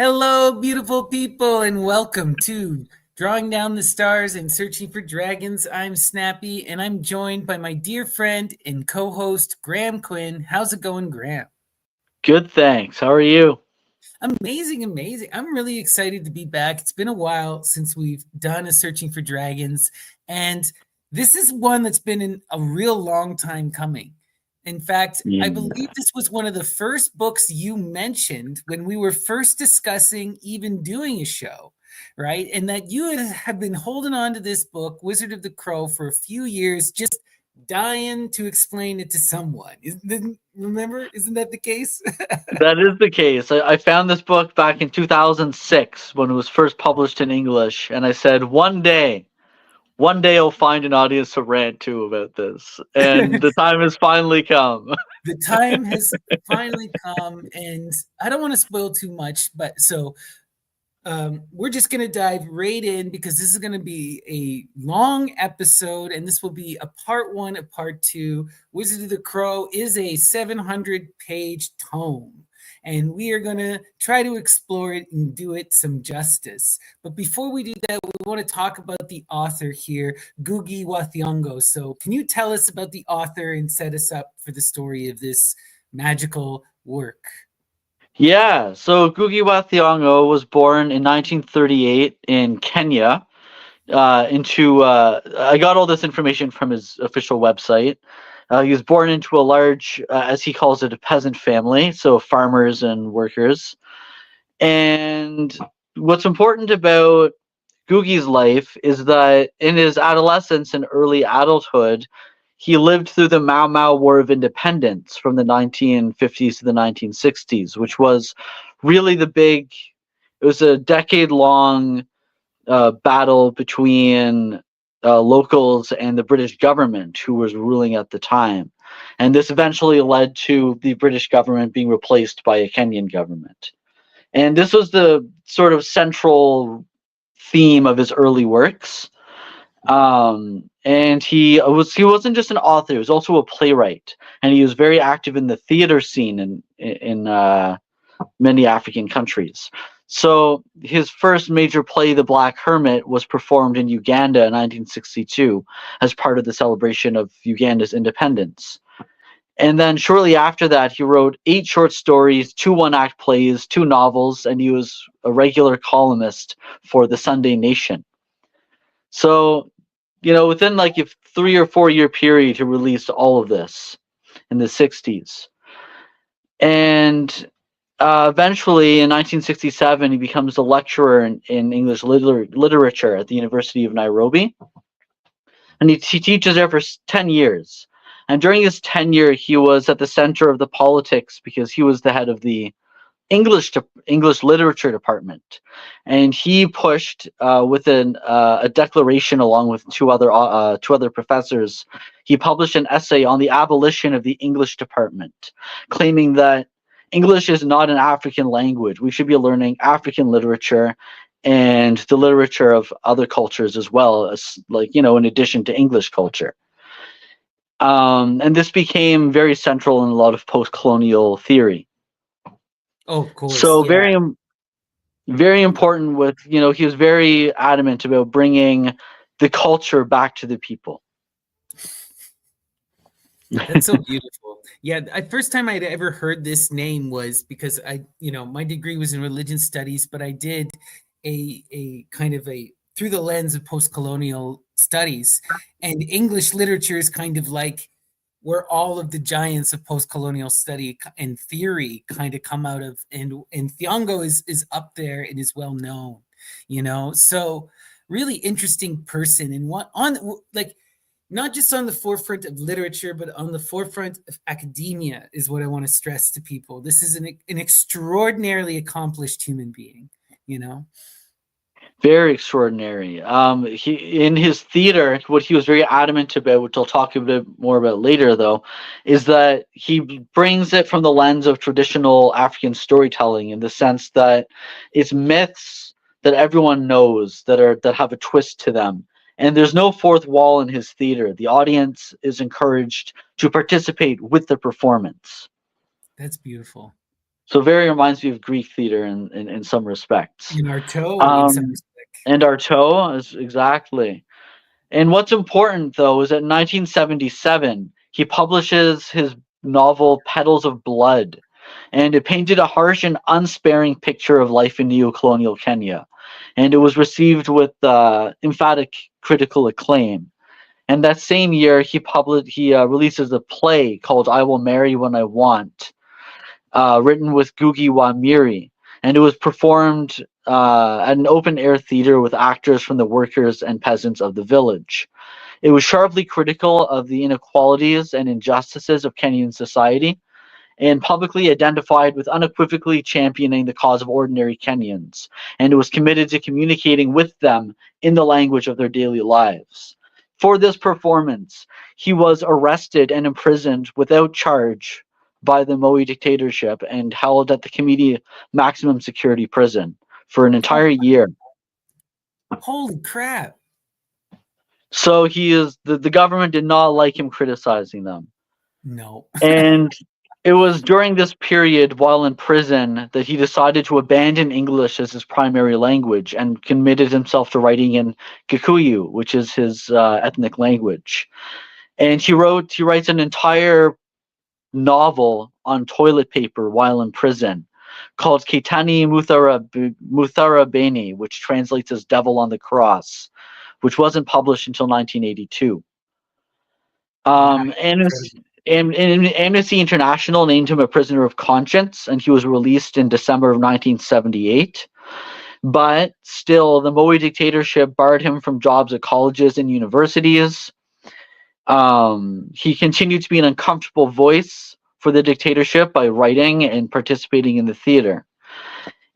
Hello, beautiful people, and welcome to Drawing Down the Stars and Searching for Dragons. I'm Snappy, and I'm joined by my dear friend and co-host, Graham Quinn. How's it going, Graham? Good, thanks. How are you? Amazing, amazing. I'm really excited to be back. It's been a while since we've done a Searching for Dragons, and this is one that's been in a real long time coming. In fact, I believe Yeah. this was one of the first books you mentioned when we were first discussing even doing a show, right? And that you have been holding on to this book, Wizard of the Crow, for a few years, just dying to explain it to someone. Remember? Isn't that the case? That is the case. I found this book back in 2006 when it was first published in English, and I said, one day I'll find an audience to rant to about this. And the time has finally come. The time has finally come, and I don't want to spoil too much, but we're just going to dive right in because this is going to be a long episode, and this will be a part one, a part two. Wizard of the Crow is a 700-page tome, and we are going to try to explore it and do it some justice. But before we do that, we want to talk about the author here, Ngūgī wa Thiong'o. So can you tell us about the author and set us up for the story of this magical work? Yeah, so Ngūgī wa Thiong'o was born in 1938 in Kenya. I got all this information from his official website. He was born into a large, as he calls it, a peasant family, so farmers and workers. And what's important about Ngūgī's life is that in his adolescence and early adulthood, he lived through the Mau Mau War of Independence from the 1950s to the 1960s, which was really it was a decade-long battle between locals and the British government, who was ruling at the time. And this eventually led to the British government being replaced by a Kenyan government. And this was the sort of central theme of his early works. And he wasn't just an author; he was also a playwright, and he was very active in the theater scene in many African countries. So his first major play, The Black Hermit, was performed in Uganda in 1962 as part of the celebration of Uganda's independence. And then shortly after that, he wrote 8 short stories, 2 one-act plays, 2 novels, and he was a regular columnist for the Sunday Nation. So, within like a 3 or 4 year period, he released all of this in the 60s. And eventually, in 1967, he becomes a lecturer in English literature at the University of Nairobi. And he teaches there for 10 years. And during his tenure, he was at the center of the politics because he was the head of the English literature department, and he pushed with a declaration along with two other professors. He published an essay on the abolition of the English department, claiming that English is not an African language. We should be learning African literature and the literature of other cultures as well, as in addition to English culture. And this became very central in a lot of post-colonial theory. Oh, of course. So Yeah. very important he was very adamant about bringing the culture back to the people. That's so beautiful. Yeah, the first time I'd ever heard this name was because my degree was in religion studies, but I did a kind of a through the lens of post-colonial studies, and English literature is kind of like where all of the giants of post-colonial study and theory kind of come out of, and Thiong'o is up there and is well known, So really interesting person, and what on like not just on the forefront of literature, but on the forefront of academia is what I want to stress to people. This is an extraordinarily accomplished human being, Very extraordinary. He in his theater, what he was very adamant about, which I'll talk a bit more about later, though, is that he brings it from the lens of traditional African storytelling, in the sense that it's myths that everyone knows that have a twist to them. And there's no fourth wall in his theater. The audience is encouraged to participate with the performance. That's beautiful. So very reminds me of Greek theater in some respects. In our toe, in some Um, respect. and Artaud is exactly. And what's important though is that in 1977 he publishes his novel Petals of Blood, and it painted a harsh and unsparing picture of life in neo-colonial Kenya, and it was received with emphatic critical acclaim. And that same year, he releases a play called "I Will Marry When I Want," written with Ngūgī wa Miri, and it was performed at an open-air theater with actors from the workers and peasants of the village. It was sharply critical of the inequalities and injustices of Kenyan society, and publicly identified with unequivocally championing the cause of ordinary Kenyans, and it was committed to communicating with them in the language of their daily lives. For this performance, he was arrested and imprisoned without charge by the Moi dictatorship and held at the Community Maximum Security Prison for an Oh, entire year. holy crap. So the government did not like him criticizing them. No. And it was during this period while in prison that he decided to abandon English as his primary language and committed himself to writing in Kikuyu, which is his ethnic language. And he writes an entire novel on toilet paper while in prison called Kitani Mutharabeni, which translates as Devil on the Cross, which wasn't published until 1982. Wow. And Amnesty International named him a prisoner of conscience, and he was released in December of 1978. But still, the Moi dictatorship barred him from jobs at colleges and universities. He continued to be an uncomfortable voice for the dictatorship by writing and participating in the theater.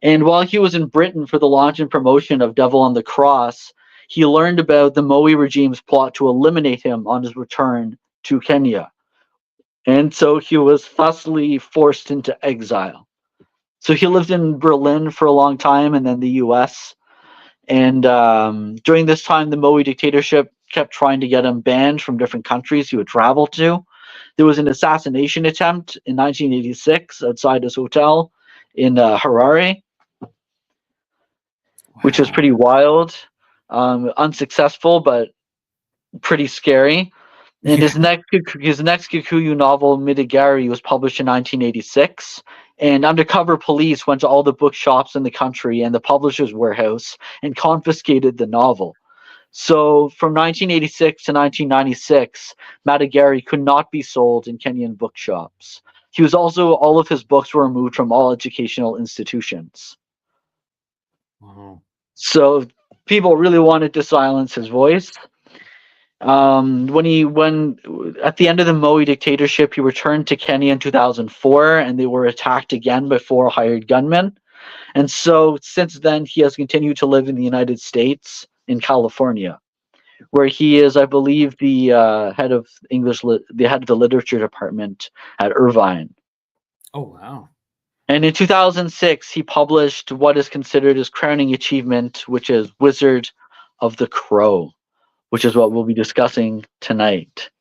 And while he was in Britain for the launch and promotion of Devil on the Cross, he learned about the Moi regime's plot to eliminate him on his return to Kenya. And so he was thusly forced into exile. So he lived in Berlin for a long time and then the US. And during this time, the Moi dictatorship kept trying to get him banned from different countries he would travel to. There was an assassination attempt in 1986 outside his hotel in Harare, which was Wow. pretty wild, unsuccessful, but pretty scary. And Yeah. his next Kikuyu novel, Midigari, was published in 1986. And undercover police went to all the bookshops in the country and the publisher's warehouse and confiscated the novel. So from 1986 to 1996, Midigari could not be sold in Kenyan bookshops. All of his books were removed from all educational institutions. Wow. So people really wanted to silence his voice. When at the end of the Moi dictatorship, he returned to Kenya in 2004, and they were attacked again by 4 hired gunmen. And so since then, he has continued to live in the United States, in California, where he is, I believe, the head of the head of the literature department at Irvine. Oh, wow. And in 2006, he published what is considered his crowning achievement, which is Wizard of the Crow, which is what we'll be discussing tonight.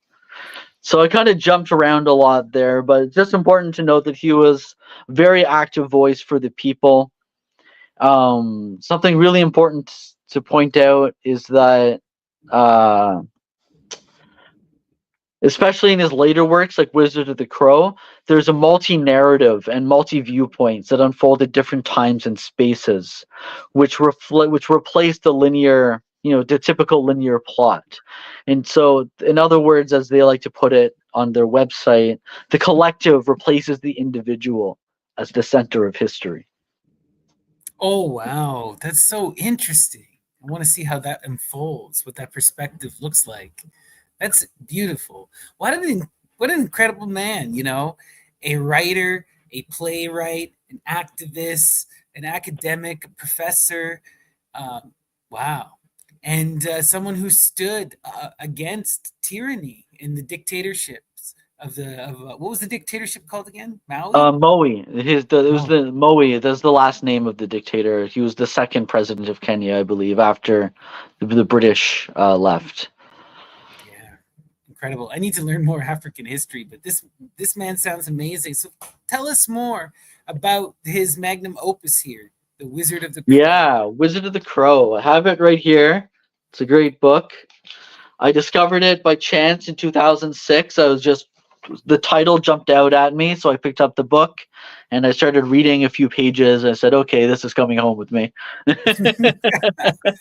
So I kind of jumped around a lot there, but it's just important to note that he was a very active voice for the people. Something really important to point out is that, especially in his later works like Wizard of the Crow, there's a multi-narrative and multi-viewpoints that unfold at different times and spaces, which replace the linear, the typical linear plot. And so, in other words, as they like to put it on their website, the collective replaces the individual as the center of history. Oh, wow. That's so interesting. I want to see how that unfolds, what that perspective looks like. That's beautiful. What an incredible man, a writer, a playwright, an activist, an academic, a professor. Wow. And someone who stood against tyranny and the dictatorships what was the dictatorship called again? Maui? Moi, it was Oh, the Moi. That's the last name of the dictator. He was the second president of Kenya, I believe, after the British left. yeah. Incredible. I need to learn more African history, but this man sounds amazing. So tell us more. about his magnum opus here, The Wizard of the Crow. Yeah, Wizard of the Crow. I have it right here. It's a great book. I discovered it by chance in 2006. The title jumped out at me, so I picked up the book and I started reading a few pages and I said, okay, this is coming home with me.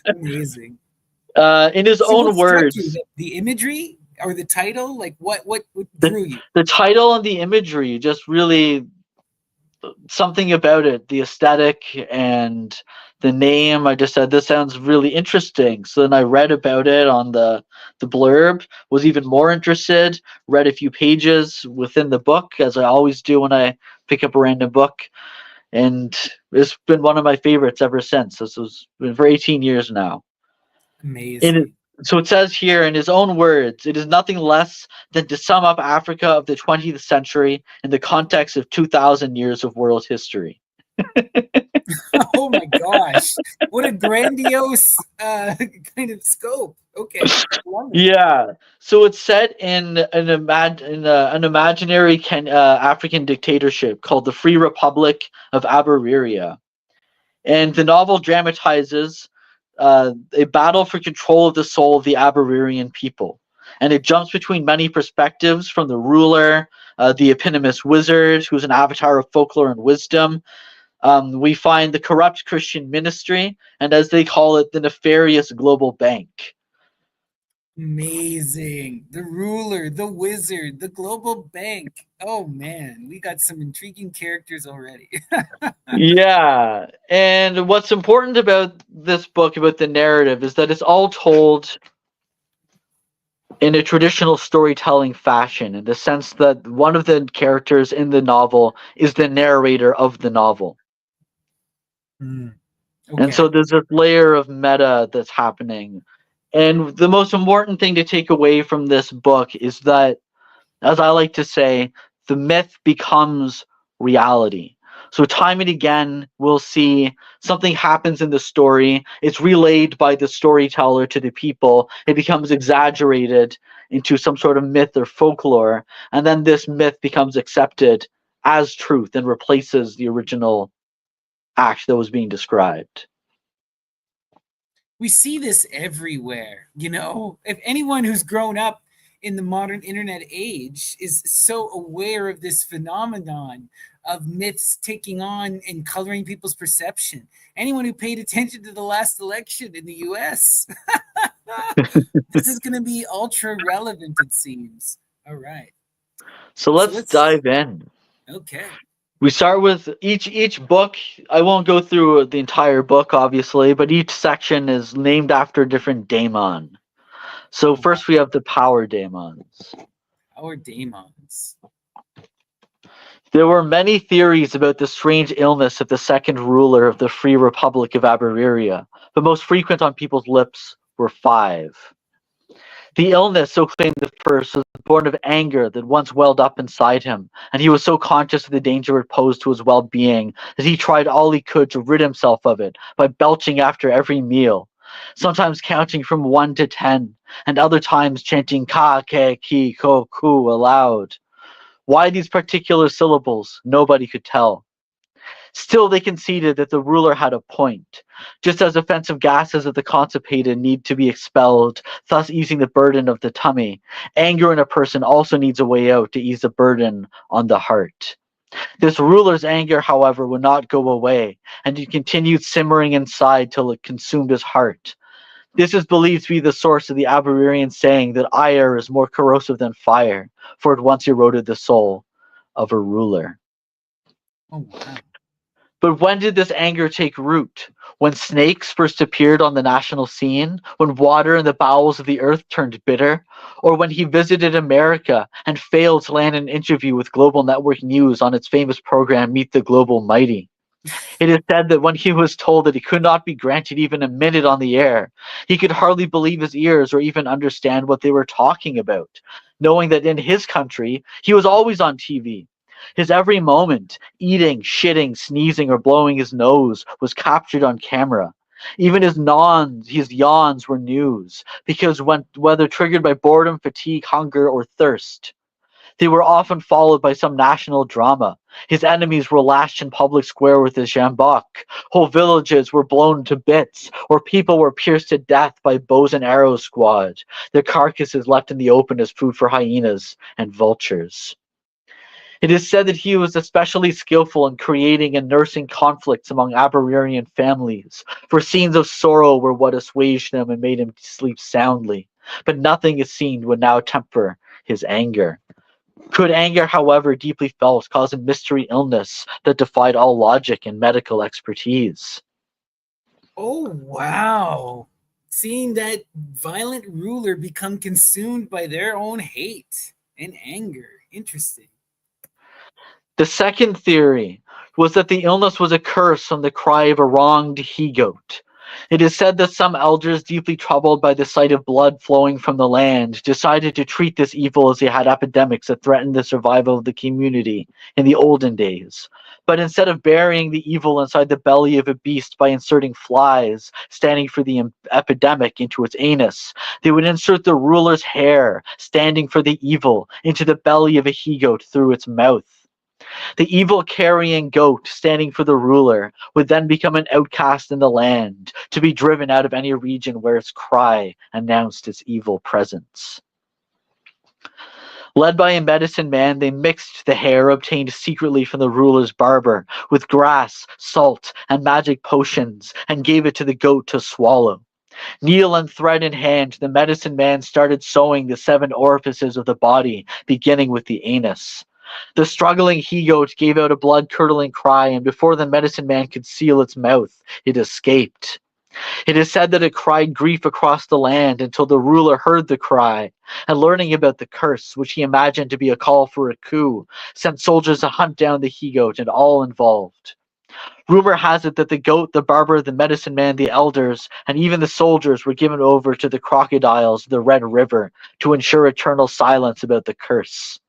Amazing. In his So own what struck you? words, The imagery or the title? Like what drew you? the title and the imagery just really something about it, the aesthetic and the name. I just said this sounds really interesting. So then I read about it on the blurb, was even more interested, read a few pages within the book, as I always do when I pick up a random book. And it's been one of my favorites ever since. This was been for 18 years now. Amazing. So it says here in his own words, it is nothing less than to sum up Africa of the 20th century in the context of 2,000 years of world history. Oh my gosh. What a grandiose kind of scope. Okay. Yeah. So it's set in an imaginary African dictatorship called the Free Republic of Abyreria. And the novel dramatizes a battle for control of the soul of the Abyrerean people. And it jumps between many perspectives from the ruler, the eponymous wizard, who's an avatar of folklore and wisdom. We find the corrupt Christian ministry, and as they call it, the nefarious global bank. Amazing. The ruler, the wizard, the global bank. Oh man, we got some intriguing characters already. Yeah. And what's important about this book, about the narrative, is that it's all told in a traditional storytelling fashion, in the sense that one of the characters in the novel is the narrator of the novel. Okay. And so there's this layer of meta that's happening. And the most important thing to take away from this book is that, as I like to say, the myth becomes reality. So time and again, we'll see something happens in the story. It's relayed by the storyteller to the people. It becomes exaggerated into some sort of myth or folklore. And then this myth becomes accepted as truth and replaces the original act that was being described. We see this everywhere. If anyone who's grown up in the modern internet age is so aware of this phenomenon of myths taking on and coloring people's perception. Anyone who paid attention to the last election in the US, this is going to be ultra relevant, it seems. All right. So let's dive in. Okay. We start with each book. I won't go through the entire book, obviously, but each section is named after a different daemon. So first we have the power daemons. Power daemons. There were many theories about the strange illness of the second ruler of the Free Republic of Abyreria, but most frequent on people's lips were 5. The illness, so claimed the first, was born of anger that once welled up inside him, and he was so conscious of the danger it posed to his well-being that he tried all he could to rid himself of it by belching after every meal, sometimes counting from 1 to 10, and other times chanting ka, ke, ki, ko, ku aloud. Why these particular syllables, nobody could tell. Still, they conceded that the ruler had a point. Just as offensive gases of the constipated need to be expelled, thus easing the burden of the tummy, anger in a person also needs a way out to ease the burden on the heart. This ruler's anger, however, would not go away, and it continued simmering inside till it consumed his heart. This is believed to be the source of the Abyrerean saying that ire is more corrosive than fire, for it once eroded the soul of a ruler. Oh, wow. But when did this anger take root? When snakes first appeared on the national scene? When water in the bowels of the earth turned bitter? Or when he visited America and failed to land an interview with Global Network News on its famous program Meet the Global Mighty? It is said that when he was told that he could not be granted even a minute on the air, he could hardly believe his ears or even understand what they were talking about, knowing that in his country, he was always on TV. His every moment, eating, shitting, sneezing, or blowing his nose, was captured on camera. Even his yawns were news, because whether triggered by boredom, fatigue, hunger, or thirst, They were often followed by some national drama. His enemies were lashed in public square with a sjambok. Whole villages were blown to bits, or people were pierced to death by bows and arrows squad, their carcasses left in the open as food for hyenas and vultures. It is said that he was especially skillful in creating and nursing conflicts among Aberrarian families, for scenes of sorrow were what assuaged them and made him sleep soundly. But nothing is seen would now temper his anger. Could anger, however deeply felt, cause a mystery illness that defied all logic and medical expertise? Oh, wow. Seeing that violent ruler become consumed by their own hate and anger. Interesting. The second theory was that the illness was a curse from the cry of a wronged he-goat. It is said that some elders, deeply troubled by the sight of blood flowing from the land, decided to treat this evil as they had epidemics that threatened the survival of the community in the olden days. But instead of burying the evil inside the belly of a beast by inserting flies, standing for the epidemic, into its anus, they would insert the ruler's hair, standing for the evil, into the belly of a he-goat through its mouth. The evil-carrying goat, standing for the ruler, would then become an outcast in the land, to be driven out of any region where its cry announced its evil presence. Led by a medicine man, they mixed the hair obtained secretly from the ruler's barber with grass, salt, and magic potions, and gave it to the goat to swallow. Needle and thread in hand, the medicine man started sewing the 7 orifices of the body, beginning with the anus. The struggling he-goat gave out a blood-curdling cry, and before the medicine man could seal its mouth, it escaped. It is said that it cried grief across the land until the ruler heard the cry, and learning about the curse, which he imagined to be a call for a coup, sent soldiers to hunt down the he-goat and all involved. Rumor has it that the goat, the barber, the medicine man, the elders, and even the soldiers were given over to the crocodiles of the Red River to ensure eternal silence about the curse.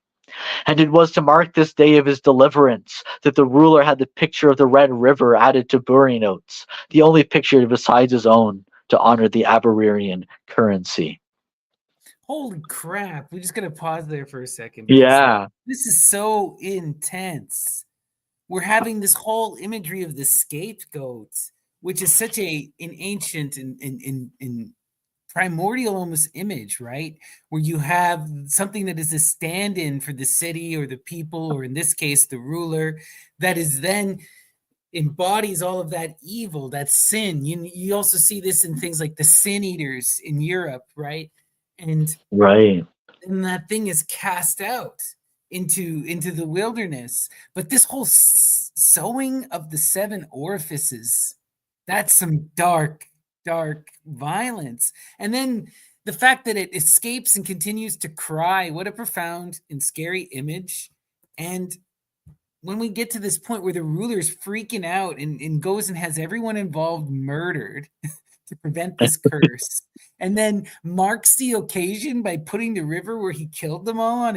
And it was to mark this day of his deliverance that the ruler had the picture of the Red River added to bury notes, the only picture besides his own to honor the Aberrarian currency. Holy crap. We just got to pause there for a second because Yeah. this is so intense. We're having this whole imagery of the scapegoat, which is such an ancient and primordial almost image, right? Where you have something that is a stand-in for the city or the people, or in this case, the ruler, that is then embodies all of that evil, that sin. You also see this in things like the sin eaters in Europe, right? And Right. that thing is cast out into the wilderness. But this whole sewing of the 7 orifices, that's some dark violence. And then the fact that it escapes and continues to cry, what a profound and scary image. And when we get to this point where the ruler's freaking out and goes and has everyone involved murdered to prevent this curse, and then marks the occasion by putting the river where he killed them all on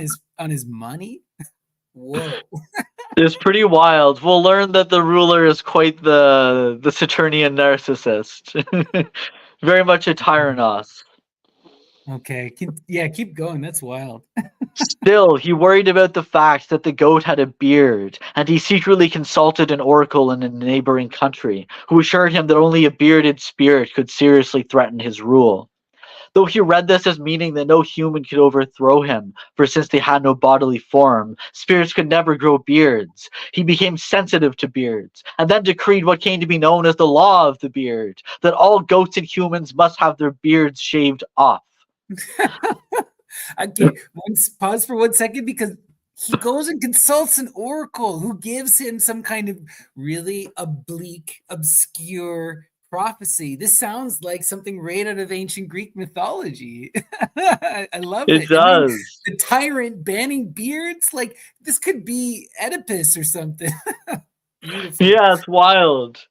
his money. Whoa. It's pretty wild. We'll learn that the ruler is quite the Saturnian narcissist. Very much a tyrannos. Okay. Keep going. That's wild. Still, he worried about the fact that the goat had a beard, and he secretly consulted an oracle in a neighboring country, who assured him that only a bearded spirit could seriously threaten his rule. Though he read this as meaning that no human could overthrow him, for since they had no bodily form, spirits could never grow beards. He became sensitive to beards, and then decreed what came to be known as the law of the beard, that all goats and humans must have their beards shaved off. Okay, pause for 1 second, because he goes and consults an oracle who gives him some kind of really oblique, obscure prophecy. This sounds like something right out of ancient Greek mythology. I love it. It does. The tyrant banning beards, like this could be Oedipus or something. Beautiful. Yeah, it's wild.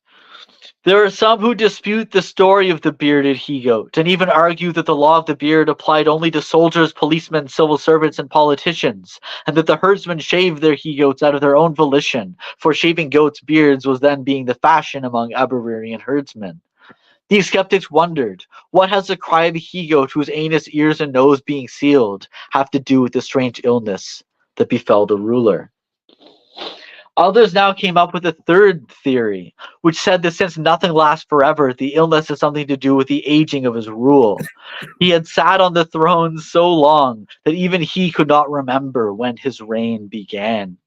There are some who dispute the story of the bearded he-goat, and even argue that the law of the beard applied only to soldiers, policemen, civil servants, and politicians, and that the herdsmen shaved their he-goats out of their own volition, for shaving goats' beards was then being the fashion among Aberrarian herdsmen. These skeptics wondered, what has the cry of a he-goat whose anus, ears, and nose being sealed have to do with the strange illness that befell the ruler. Others now came up with a third theory, which said that since nothing lasts forever, the illness has something to do with the aging of his rule. He had sat on the throne so long that even he could not remember when his reign began.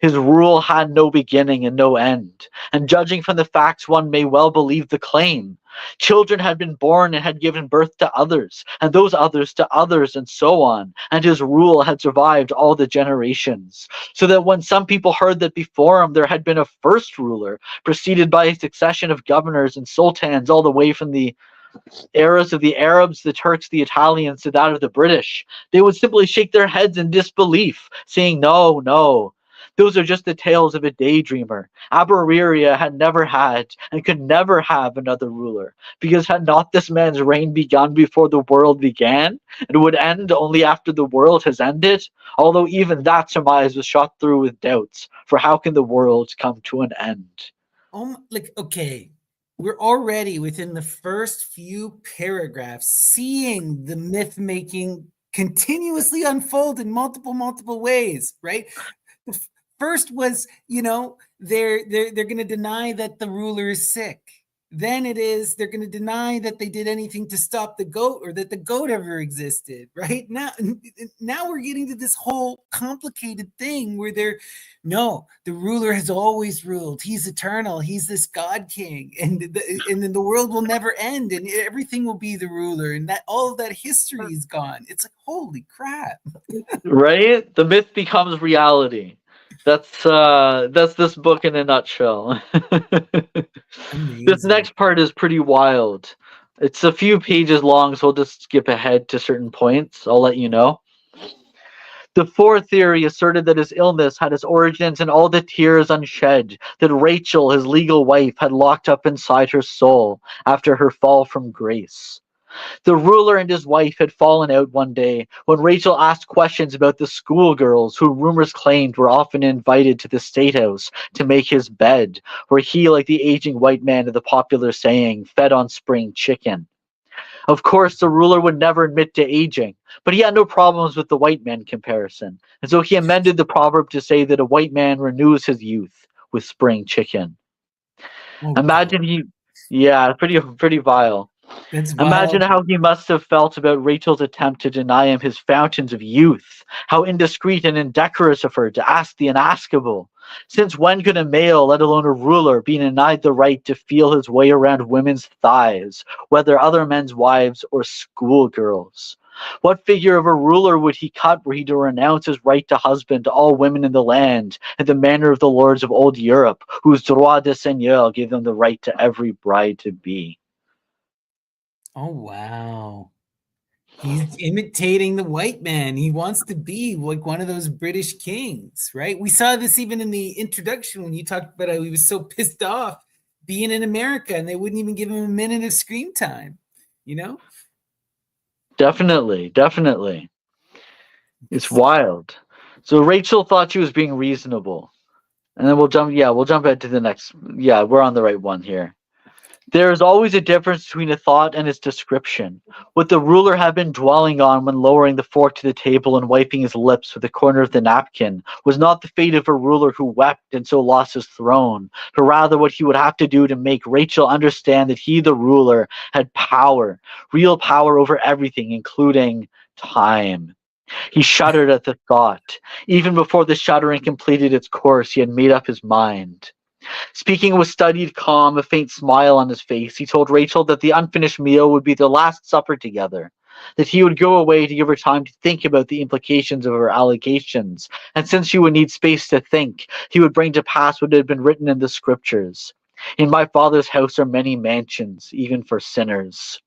His rule had no beginning and no end, and judging from the facts, one may well believe the claim. Children had been born and had given birth to others, and those others to others, and so on, and his rule had survived all the generations. So that when some people heard that before him there had been a first ruler, preceded by a succession of governors and sultans all the way from the eras of the Arabs, the Turks, the Italians to that of the British, they would simply shake their heads in disbelief, saying, "No, no. Those are just the tales of a daydreamer. Aberia had never had and could never have another ruler, because had not this man's reign begun before the world began, and would end only after the world has ended? Although even that surmise was shot through with doubts, for how can the world come to an end?" Okay, we're already within the first few paragraphs seeing the myth making continuously unfold in multiple ways, right? The first was, they're going to deny that the ruler is sick. Then they're going to deny that they did anything to stop the goat or that the goat ever existed, right? Now we're getting to this whole complicated thing where the ruler has always ruled. He's eternal. He's this God king, and then the world will never end, and everything will be the ruler, and that all of that history is gone. It's like, holy crap. Right? The myth becomes reality. That's this book in a nutshell. This Amazing. next part is pretty wild. It's a few pages long, so I'll just skip ahead to certain points. I'll let you know. The fourth theory asserted that his illness had its origins in all the tears unshed that Rachel, his legal wife, had locked up inside her soul after her fall from grace. The ruler and his wife had fallen out one day when Rachel asked questions about the schoolgirls who rumors claimed were often invited to the State House to make his bed, where he, like the aging white man of the popular saying, fed on spring chicken. Of course, the ruler would never admit to aging, but he had no problems with the white man comparison, and so he amended the proverb to say that a white man renews his youth with spring chicken. Okay. Imagine yeah, pretty vile. That's Imagine wild. how he must have felt about Rachel's attempt to deny him his fountains of youth. How indiscreet and indecorous of her to ask the unaskable. Since when could a male, let alone a ruler, be denied the right to feel his way around women's thighs, whether other men's wives or schoolgirls? What figure of a ruler would he cut were he to renounce his right to husband to all women in the land, in the manner of the lords of old Europe, whose droit de seigneur gave them the right to every bride to be? Oh, wow. He's imitating the white man. He wants to be like one of those British kings, right? We saw this even in the introduction when you talked about how he was so pissed off being in America and they wouldn't even give him a minute of screen time, you know? Definitely, definitely. It's wild. So Rachel thought she was being reasonable. And then we'll jump ahead to the next. Yeah, we're on the right one here. There is always a difference between a thought and its description. What the ruler had been dwelling on when lowering the fork to the table and wiping his lips with the corner of the napkin was not the fate of a ruler who wept and so lost his throne, but rather what he would have to do to make Rachel understand that he, the ruler, had power, real power over everything, including time. He shuddered at the thought. Even before the shuddering completed its course, he had made up his mind. Speaking with studied calm, a faint smile on his face, he told Rachel that the unfinished meal would be their last supper together, that he would go away to give her time to think about the implications of her allegations, and since she would need space to think, he would bring to pass what had been written in the scriptures. In my father's house are many mansions, even for sinners.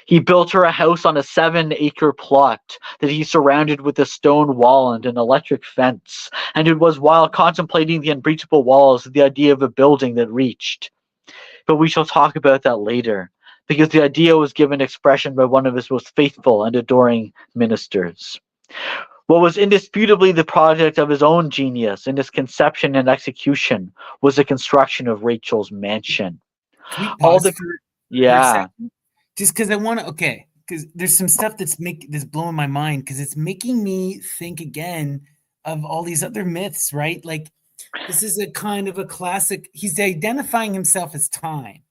He built her a house on a 7-acre plot that he surrounded with a stone wall and an electric fence, and it was while contemplating the unbreachable walls the idea of a building that reached. But we shall talk about that later, because the idea was given expression by one of his most faithful and adoring ministers. What was indisputably the project of his own genius in its conception and execution was the construction of Rachel's mansion. Can we All pause the for a yeah, second? Just because I want to, because there's some stuff that's blowing my mind because it's making me think again of all these other myths, right? Like this is a kind of a classic. He's identifying himself as time.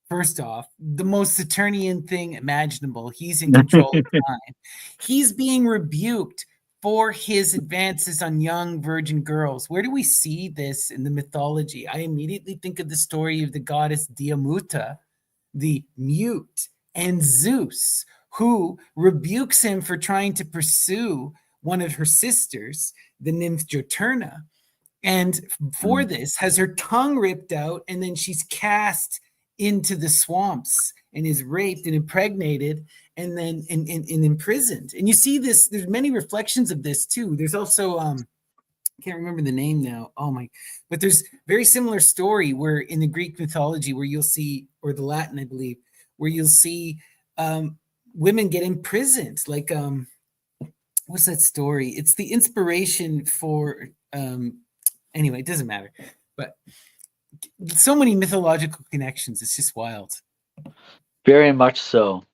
First off, the most Saturnian thing imaginable. He's in control of time. He's being rebuked for his advances on young virgin girls. Where do we see this in the mythology? I immediately think of the story of the goddess Diamuta, the mute, and Zeus, who rebukes him for trying to pursue one of her sisters, the nymph Joturna. And for this, has her tongue ripped out, and then she's cast into the swamps and is raped and impregnated and then and imprisoned. And you see this, there's many reflections of this too. There's also I can't remember the name now. Oh my, but there's very similar story where in the Greek mythology where you'll see, or the Latin, I believe, where you'll see women get imprisoned. Like what's that story? It's the inspiration for anyway, it doesn't matter. But so many mythological connections. It's just wild. Very much so.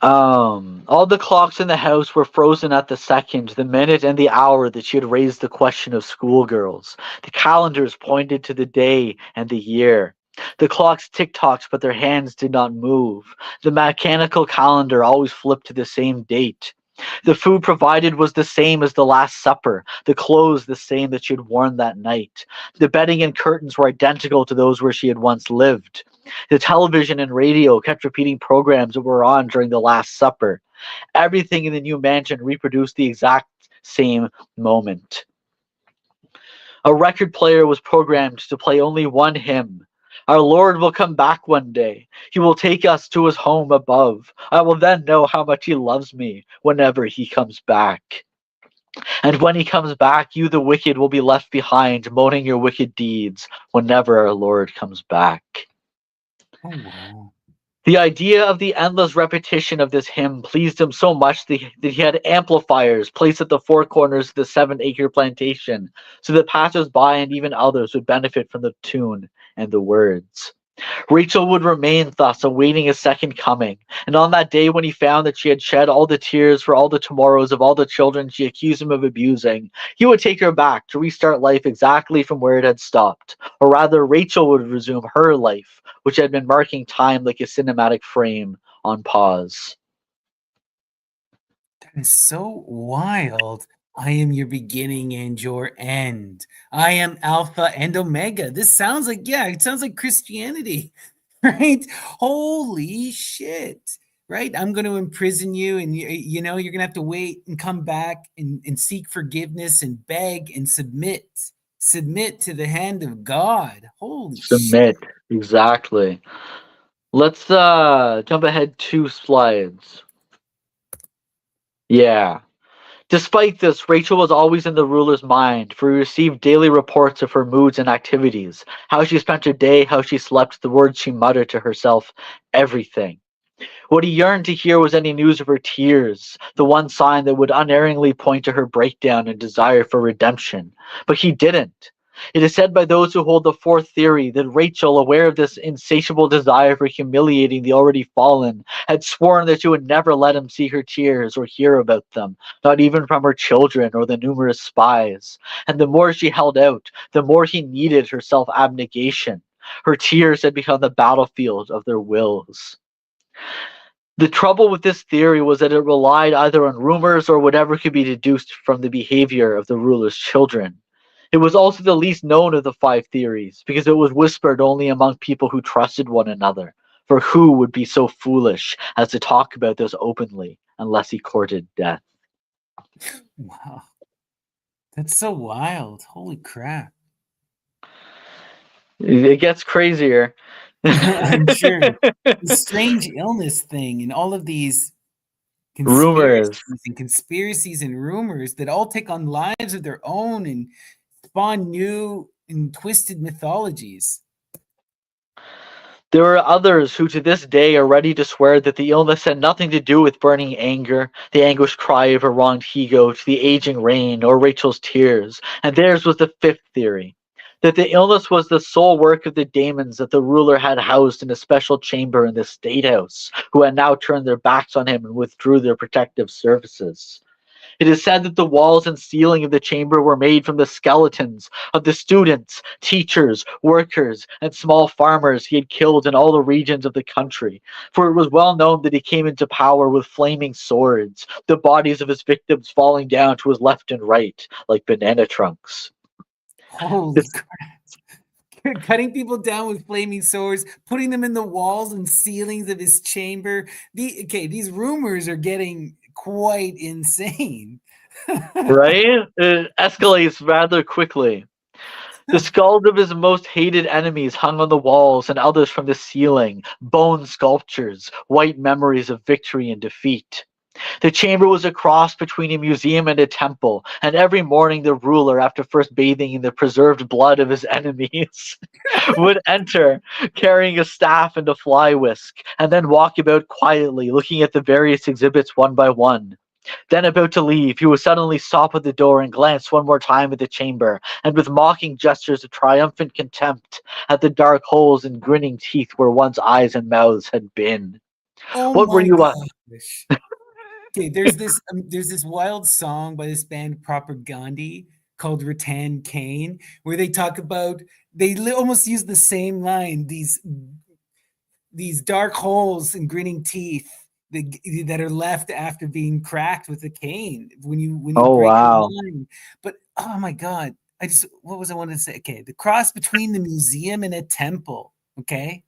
All the clocks in the house were frozen at the second, the minute, and the hour that she had raised the question of schoolgirls. The calendars pointed to the day and the year. The clocks tick-tocked, but their hands did not move. The mechanical calendar always flipped to the same date. The food provided was the same as the Last Supper, the clothes the same that she had worn that night. The bedding and curtains were identical to those where she had once lived. The television and radio kept repeating programs that were on during the Last Supper. Everything in the new mansion reproduced the exact same moment. A record player was programmed to play only one hymn. Our Lord will come back one day. He will take us to his home above. I will then know how much he loves me whenever he comes back. And when he comes back, you, the wicked, will be left behind, moaning your wicked deeds whenever our Lord comes back. Oh, wow. The idea of the endless repetition of this hymn pleased him so much that he had amplifiers placed at the four corners of the 7-acre plantation, so that passers-by and even others would benefit from the tune and the words. Rachel would remain thus, awaiting his second coming, and on that day when he found that she had shed all the tears for all the tomorrows of all the children she accused him of abusing, he would take her back to restart life exactly from where it had stopped, or rather Rachel would resume her life, which had been marking time like a cinematic frame on pause. That is so wild. I am your beginning and your end. I am Alpha and Omega. This sounds like, yeah, it sounds like Christianity, right? Holy shit, right? I'm going to imprison you, and you know, you're going to have to wait and come back and seek forgiveness and beg and submit to the hand of God. Holy Submit. shit. Exactly. Let's jump ahead 2 slides. Yeah. Despite this, Rachel was always in the ruler's mind, for he received daily reports of her moods and activities, how she spent her day, how she slept, the words she muttered to herself, everything. What he yearned to hear was any news of her tears, the one sign that would unerringly point to her breakdown and desire for redemption. But he didn't. It is said by those who hold the fourth theory that Rachel, aware of this insatiable desire for humiliating the already fallen, had sworn that she would never let him see her tears or hear about them, not even from her children or the numerous spies. And the more she held out, the more he needed her self-abnegation. Her tears had become the battlefield of their wills. The trouble with this theory was that it relied either on rumors or whatever could be deduced from the behavior of the ruler's children. It was also the least known of the 5 theories, because it was whispered only among people who trusted one another, for who would be so foolish as to talk about this openly unless he courted death? Wow. That's so wild. Holy crap. It gets crazier. I'm sure. The strange illness thing and all of these Rumors. conspiracies and rumors that all take on lives of their own and spawn new and twisted mythologies. There are others who to this day are ready to swear that the illness had nothing to do with burning anger, the anguished cry of a wronged he-goat, the aging rain, or Rachel's tears, and theirs was the 5th theory, that the illness was the sole work of the demons that the ruler had housed in a special chamber in the State House, who had now turned their backs on him and withdrew their protective services. It is said that the walls and ceiling of the chamber were made from the skeletons of the students, teachers, workers, and small farmers he had killed in all the regions of the country. For it was well known that he came into power with flaming swords, the bodies of his victims falling down to his left and right like banana trunks. Holy This crap. Cutting people down with flaming swords, putting them in the walls and ceilings of his chamber. These rumors are getting quite insane. right? It escalates rather quickly. The skulls of his most hated enemies hung on the walls and others from the ceiling, bone sculptures, white memories of victory and defeat. The chamber was a cross between a museum and a temple, and every morning the ruler, after first bathing in the preserved blood of his enemies, would enter carrying a staff and a fly whisk, and then walk about quietly, looking at the various exhibits one by one. Then, about to leave, he would suddenly stop at the door and glance one more time at the chamber, and with mocking gestures of triumphant contempt at the dark holes and grinning teeth where one's eyes and mouths had been. Oh What were my you? gosh. Okay, there's this wild song by this band Proper Gandhi called Rattan Cane, where they talk about almost use the same line, these dark holes and grinning teeth that are left after being cracked with a cane when you Oh break a wow! line. But oh my god, what was I wanting to say? Okay, the cross between the museum and a temple. Okay,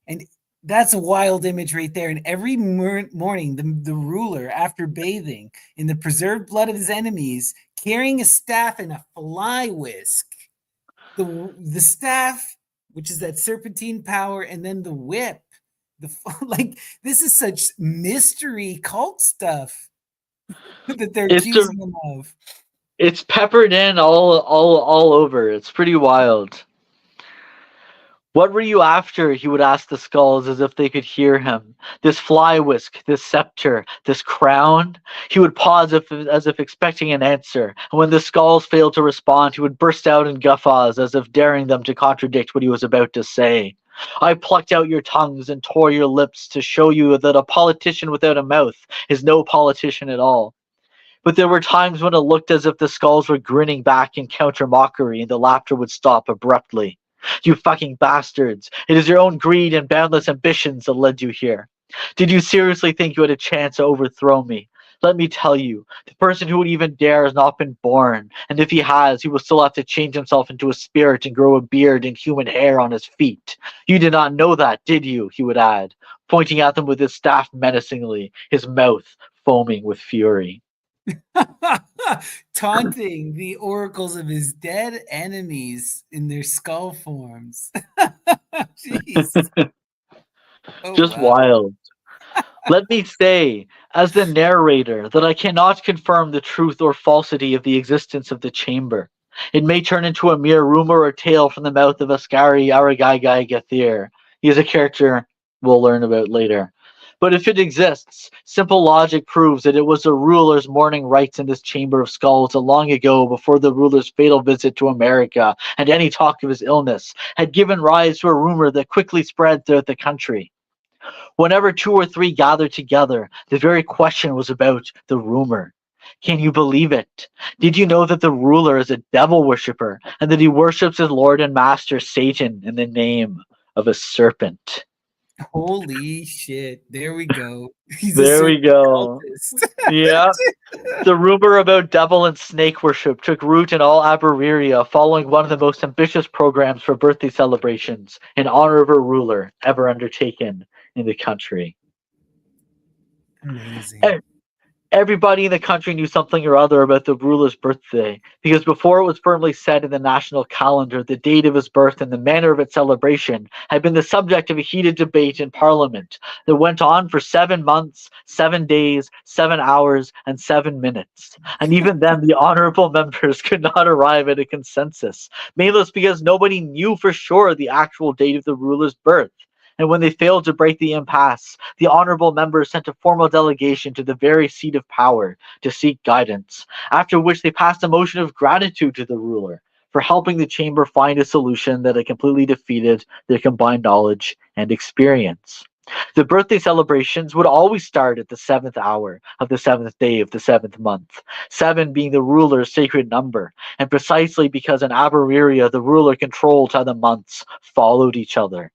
and that's a wild image right there. And every morning, the ruler, after bathing in the preserved blood of his enemies, carrying a staff and a fly whisk, the staff, which is that serpentine power, and then the whip. Like, this is such mystery cult stuff that they're It's a, accusing him of. it's peppered in all over. It's pretty wild. What were you after? He would ask the skulls as if they could hear him. This fly whisk, this scepter, this crown? He would pause as if expecting an answer, and when the skulls failed to respond, he would burst out in guffaws as if daring them to contradict what he was about to say. I plucked out your tongues and tore your lips to show you that a politician without a mouth is no politician at all. But there were times when it looked as if the skulls were grinning back in counter mockery, and the laughter would stop abruptly. You fucking bastards. It is your own greed and boundless ambitions that led you here. Did you seriously think you had a chance to overthrow me? Let me tell you, the person who would even dare has not been born, and if he has, he will still have to change himself into a spirit and grow a beard and human hair on his feet. You did not know that, did you? He would add, pointing at them with his staff menacingly, his mouth foaming with fury. Taunting the oracles of his dead enemies in their skull forms. Jeez. Oh, Just wow. wild. Let me say, as the narrator, that I cannot confirm the truth or falsity of the existence of the chamber. It may turn into a mere rumor or tale from the mouth of Ascari Aragaigai Gathir. He is a character we'll learn about later. But if it exists, simple logic proves that it was the ruler's morning rites in this chamber of skulls long ago, before the ruler's fatal visit to America and any talk of his illness, had given rise to a rumor that quickly spread throughout the country. Whenever two or three gathered together, the very question was about the rumor. Can you believe it? Did you know that the ruler is a devil worshipper and that he worships his lord and master Satan in the name of a serpent? Holy shit. There we go. He's a There we serpent go. cultist. Yeah. The rumor about devil and snake worship took root in all Abereria following one of the most ambitious programs for birthday celebrations in honor of a ruler ever undertaken in the country. Amazing. Everybody in the country knew something or other about the ruler's birthday, because before it was firmly set in the national calendar, the date of his birth and the manner of its celebration had been the subject of a heated debate in Parliament that went on for 7 months, 7 days, 7 hours, and 7 minutes. And even then, the honorable members could not arrive at a consensus, mainly because nobody knew for sure the actual date of the ruler's birth. And when they failed to break the impasse, the honorable members sent a formal delegation to the very seat of power to seek guidance, after which they passed a motion of gratitude to the ruler for helping the chamber find a solution that had completely defeated their combined knowledge and experience. The birthday celebrations would always start at the 7th hour of the 7th day of the 7th month, 7 being the ruler's sacred number, and precisely because in Aberia the ruler controlled how the months followed each other.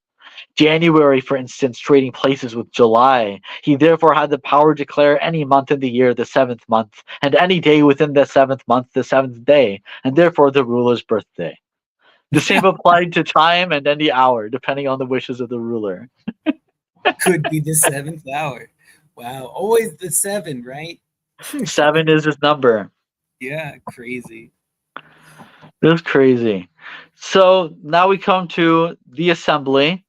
January, for instance, trading places with July. He therefore had the power to declare any month in the year the 7th month, and any day within the 7th month the 7th day, and therefore the ruler's birthday. The same applied to time and any hour, depending on the wishes of the ruler. Could be the 7th hour. Wow, always the 7, right? 7 is his number. Yeah, crazy. That's crazy. So now we come to the assembly.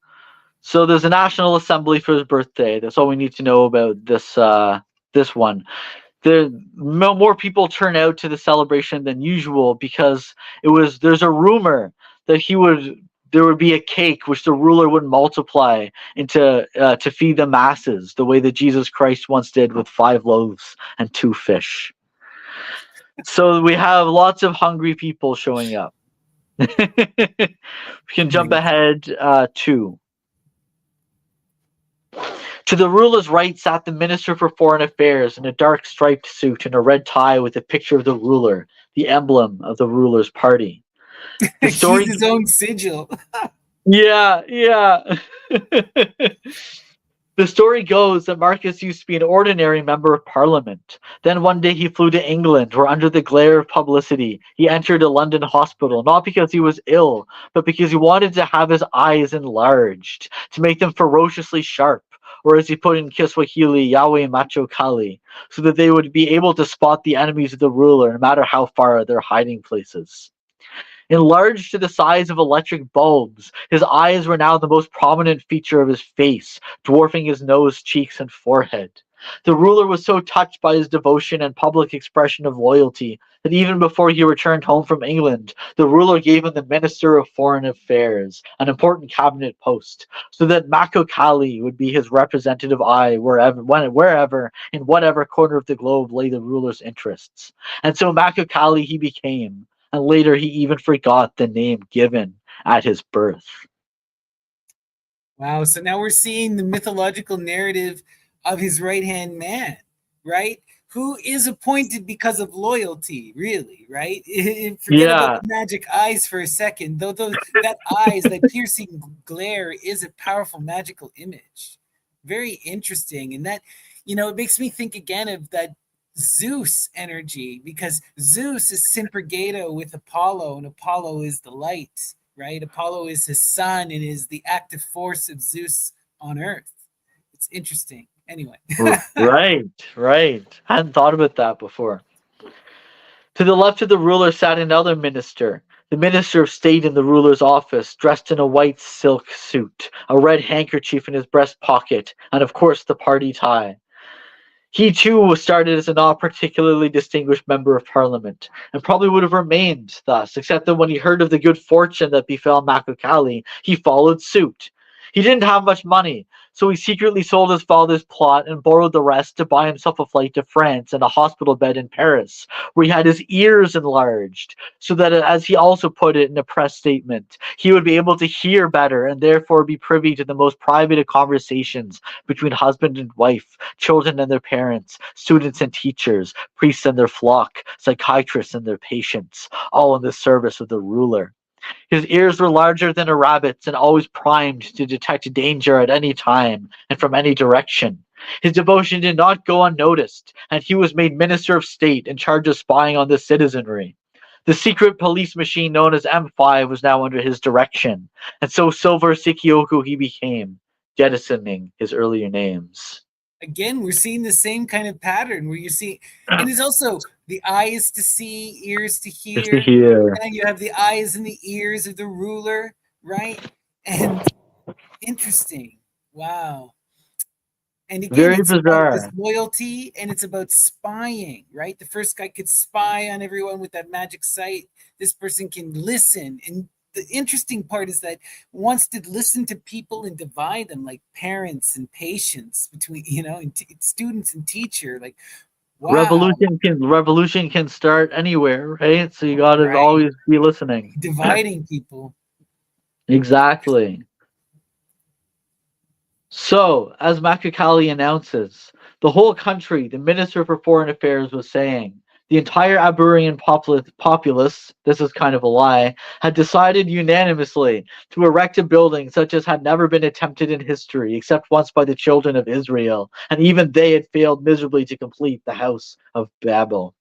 So there's a national assembly for his birthday. That's all we need to know about this one. More people turn out to the celebration than usual because there's a rumor that there would be a cake which the ruler would multiply into to feed the masses, the way that Jesus Christ once did with 5 loaves and 2 fish. So we have lots of hungry people showing up. We can jump ahead to the ruler's right sat the Minister for Foreign Affairs in a dark striped suit and a red tie with a picture of the ruler, the emblem of the ruler's party. He's his own sigil. Yeah. The story goes that Marcus used to be an ordinary member of parliament. Then one day he flew to England, where under the glare of publicity, he entered a London hospital, not because he was ill, but because he wanted to have his eyes enlarged, to make them ferociously sharp, or as he put in Kiswahili, Yahweh Macho Kali, so that they would be able to spot the enemies of the ruler, no matter how far their hiding places. Enlarged to the size of electric bulbs, his eyes were now the most prominent feature of his face, dwarfing his nose, cheeks, and forehead. The ruler was so touched by his devotion and public expression of loyalty that even before he returned home from England, the ruler gave him the Minister of Foreign Affairs, an important cabinet post, so that Mako Kali would be his representative eye wherever, in whatever corner of the globe lay the ruler's interests. And so Mako Kali he became, and later he even forgot the name given at his birth. Wow, so now we're seeing the mythological narrative of his right-hand man, right? Who is appointed because of loyalty, really, right? Forget about the magic eyes for a second. Though that eyes, that piercing glare is a powerful magical image. Very interesting. And that, it makes me think again of that Zeus energy, because Zeus is Simpergato with Apollo, and Apollo is the light, right? Apollo is his sun and is the active force of Zeus on Earth. It's interesting. Anyway. Right. I hadn't thought about that before. To the left of the ruler sat another minister, the Minister of State in the ruler's office, dressed in a white silk suit, a red handkerchief in his breast pocket, and of course the party tie. He too was started as a not particularly distinguished member of parliament, and probably would have remained thus, except that when he heard of the good fortune that befell Mako Kali, he followed suit. He didn't have much money, so he secretly sold his father's plot and borrowed the rest to buy himself a flight to France and a hospital bed in Paris, where he had his ears enlarged, so that, as he also put it in a press statement, he would be able to hear better and therefore be privy to the most private of conversations between husband and wife, children and their parents, students and teachers, priests and their flock, psychiatrists and their patients, all in the service of the ruler. His ears were larger than a rabbit's and always primed to detect danger at any time and from any direction. His devotion did not go unnoticed, and he was made Minister of State in charge of spying on the citizenry. The secret police machine known as M5 was now under his direction, and so Silver Sikioku he became, jettisoning his earlier names. Again, we're seeing the same kind of pattern where you see, and it's also the eyes to see, ears to hear. And you have the eyes and the ears of the ruler, right? And interesting. Wow. And again, Very it's bizarre. about this loyalty, and it's about spying, right? The first guy could spy on everyone with that magic sight. This person can listen. And the interesting part is that wants to listen to people and divide them, like parents and patients between, and students and teacher. Like, wow. Revolution can start anywhere, right? So you got to always be listening. Dividing people. Exactly. So, as Makakali announces, the whole country, the Minister for Foreign Affairs was saying, the entire Aburian populace, this is kind of a lie, had decided unanimously to erect a building such as had never been attempted in history, except once by the children of Israel, and even they had failed miserably to complete the House of Babel.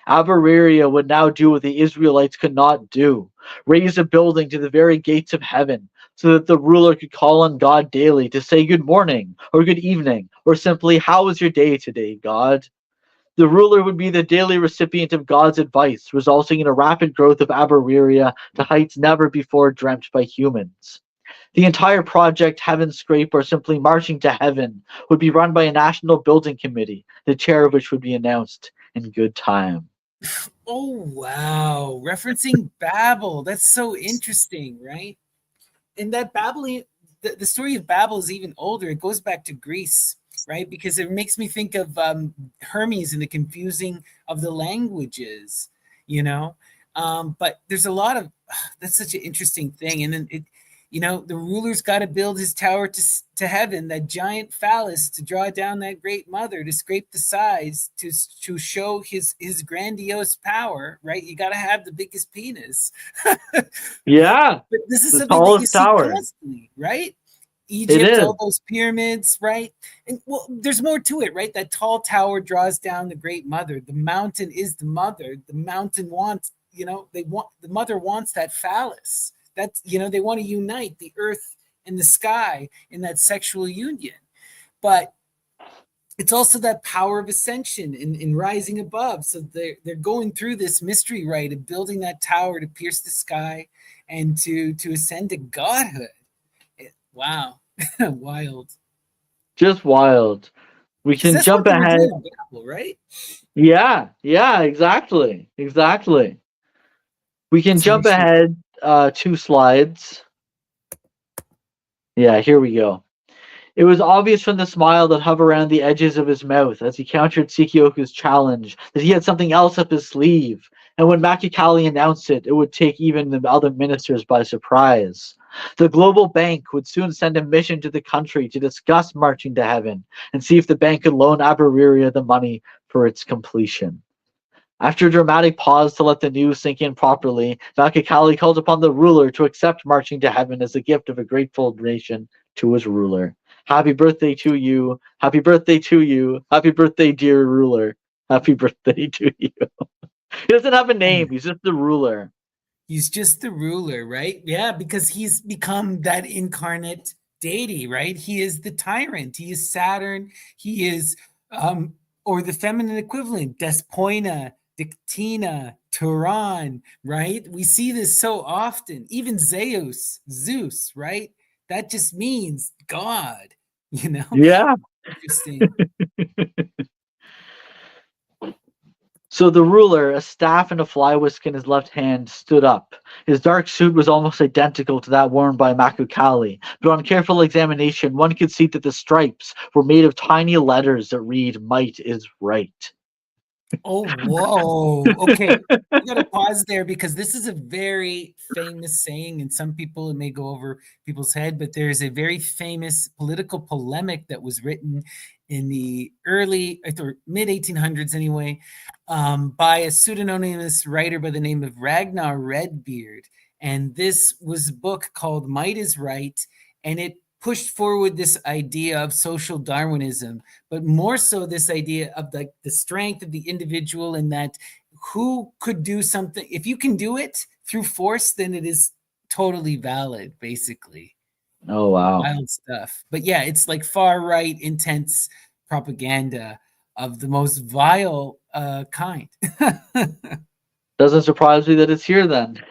Aburiria would now do what the Israelites could not do, raise a building to the very gates of heaven, so that the ruler could call on God daily to say good morning, or good evening, or simply, how was your day today, God? The ruler would be the daily recipient of God's advice, resulting in a rapid growth of Aburiria to heights never before dreamt by humans. The entire project, Heaven Scrape, or simply Marching to Heaven, would be run by a national building committee, the chair of which would be announced in good time. Oh, wow. Referencing Babel. That's so interesting, right? And that Babylon, the story of Babel is even older. It goes back to Greece, right? Because it makes me think of Hermes and the confusing of the languages, you know. But there's a lot of that's such an interesting thing. And then the ruler's got to build his tower to heaven, that giant phallus to draw down that great mother, to scrape the sides, to show his grandiose power, right? You got to have the biggest penis. Yeah, But this is the something that you tallest see tower. constantly, right? It Egypt, is. all those pyramids, right? And well, there's more to it, right? That tall tower draws down the great mother. The mountain is the mother. The mountain wants, the mother wants that phallus. That's, they want to unite the earth and the sky in that sexual union. But it's also that power of ascension in rising above. So they're going through this mystery rite of building that tower to pierce the sky and to ascend to godhood. Wow. Wild. Just wild. We Because can that's what jump they were ahead. doing in Babel, right? Yeah, exactly. We can Sorry, jump sure. ahead 2 slides. Yeah, here we go. It was obvious from the smile that hovered around the edges of his mouth as he countered Sikioku's challenge that he had something else up his sleeve, and when Makakali announced it, it would take even the other ministers by surprise. The Global Bank would soon send a mission to the country to discuss marching to heaven and see if the bank could loan Aburiria the money for its completion. After a dramatic pause to let the news sink in properly, Makakali called upon the ruler to accept marching to heaven as a gift of a grateful nation to his ruler. Happy birthday to you. Happy birthday to you. Happy birthday, dear ruler. Happy birthday to you. He doesn't have a name. He's just the ruler. He's just the ruler, right? Yeah, because he's become that incarnate deity, right? He is the tyrant. He is Saturn. He is, or the feminine equivalent, Despoina, Dictina, Turan, right? We see this so often. Even Zeus, right? That just means God, you know? Yeah. Interesting. So the ruler, a staff and a fly whisk in his left hand, stood up. His dark suit was almost identical to that worn by Makukali, but on careful examination, one could see that the stripes were made of tiny letters that read, "Might is right." Oh, whoa. Okay. We got to pause there because this is a very famous saying, and some people, it may go over people's head, but there's a very famous political polemic that was written in the early, or mid 1800s anyway, by a pseudonymous writer by the name of Ragnar Redbeard. And this was a book called Might is Right, and it pushed forward this idea of social Darwinism, but more so this idea of the strength of the individual, and that who could do something. If you can do it through force, then it is totally valid, basically. Oh, wow. Wild stuff. But yeah, it's like far right, intense propaganda of the most vile kind. Doesn't surprise me that it's here then.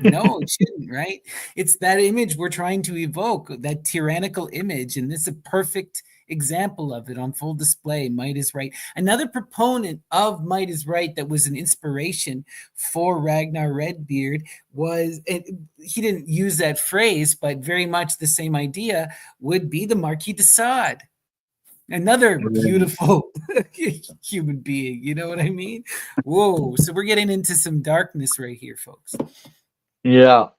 No, it shouldn't, right? It's that image we're trying to evoke, that tyrannical image, and this is a perfect example of it on full display. Might is Right. Another proponent of Might is Right that was an inspiration for Ragnar Redbeard was, and he didn't use that phrase, but very much the same idea, would be the Marquis de Sade. Another beautiful human being, you know what I mean? Whoa, so we're getting into some darkness right here, folks. Yeah.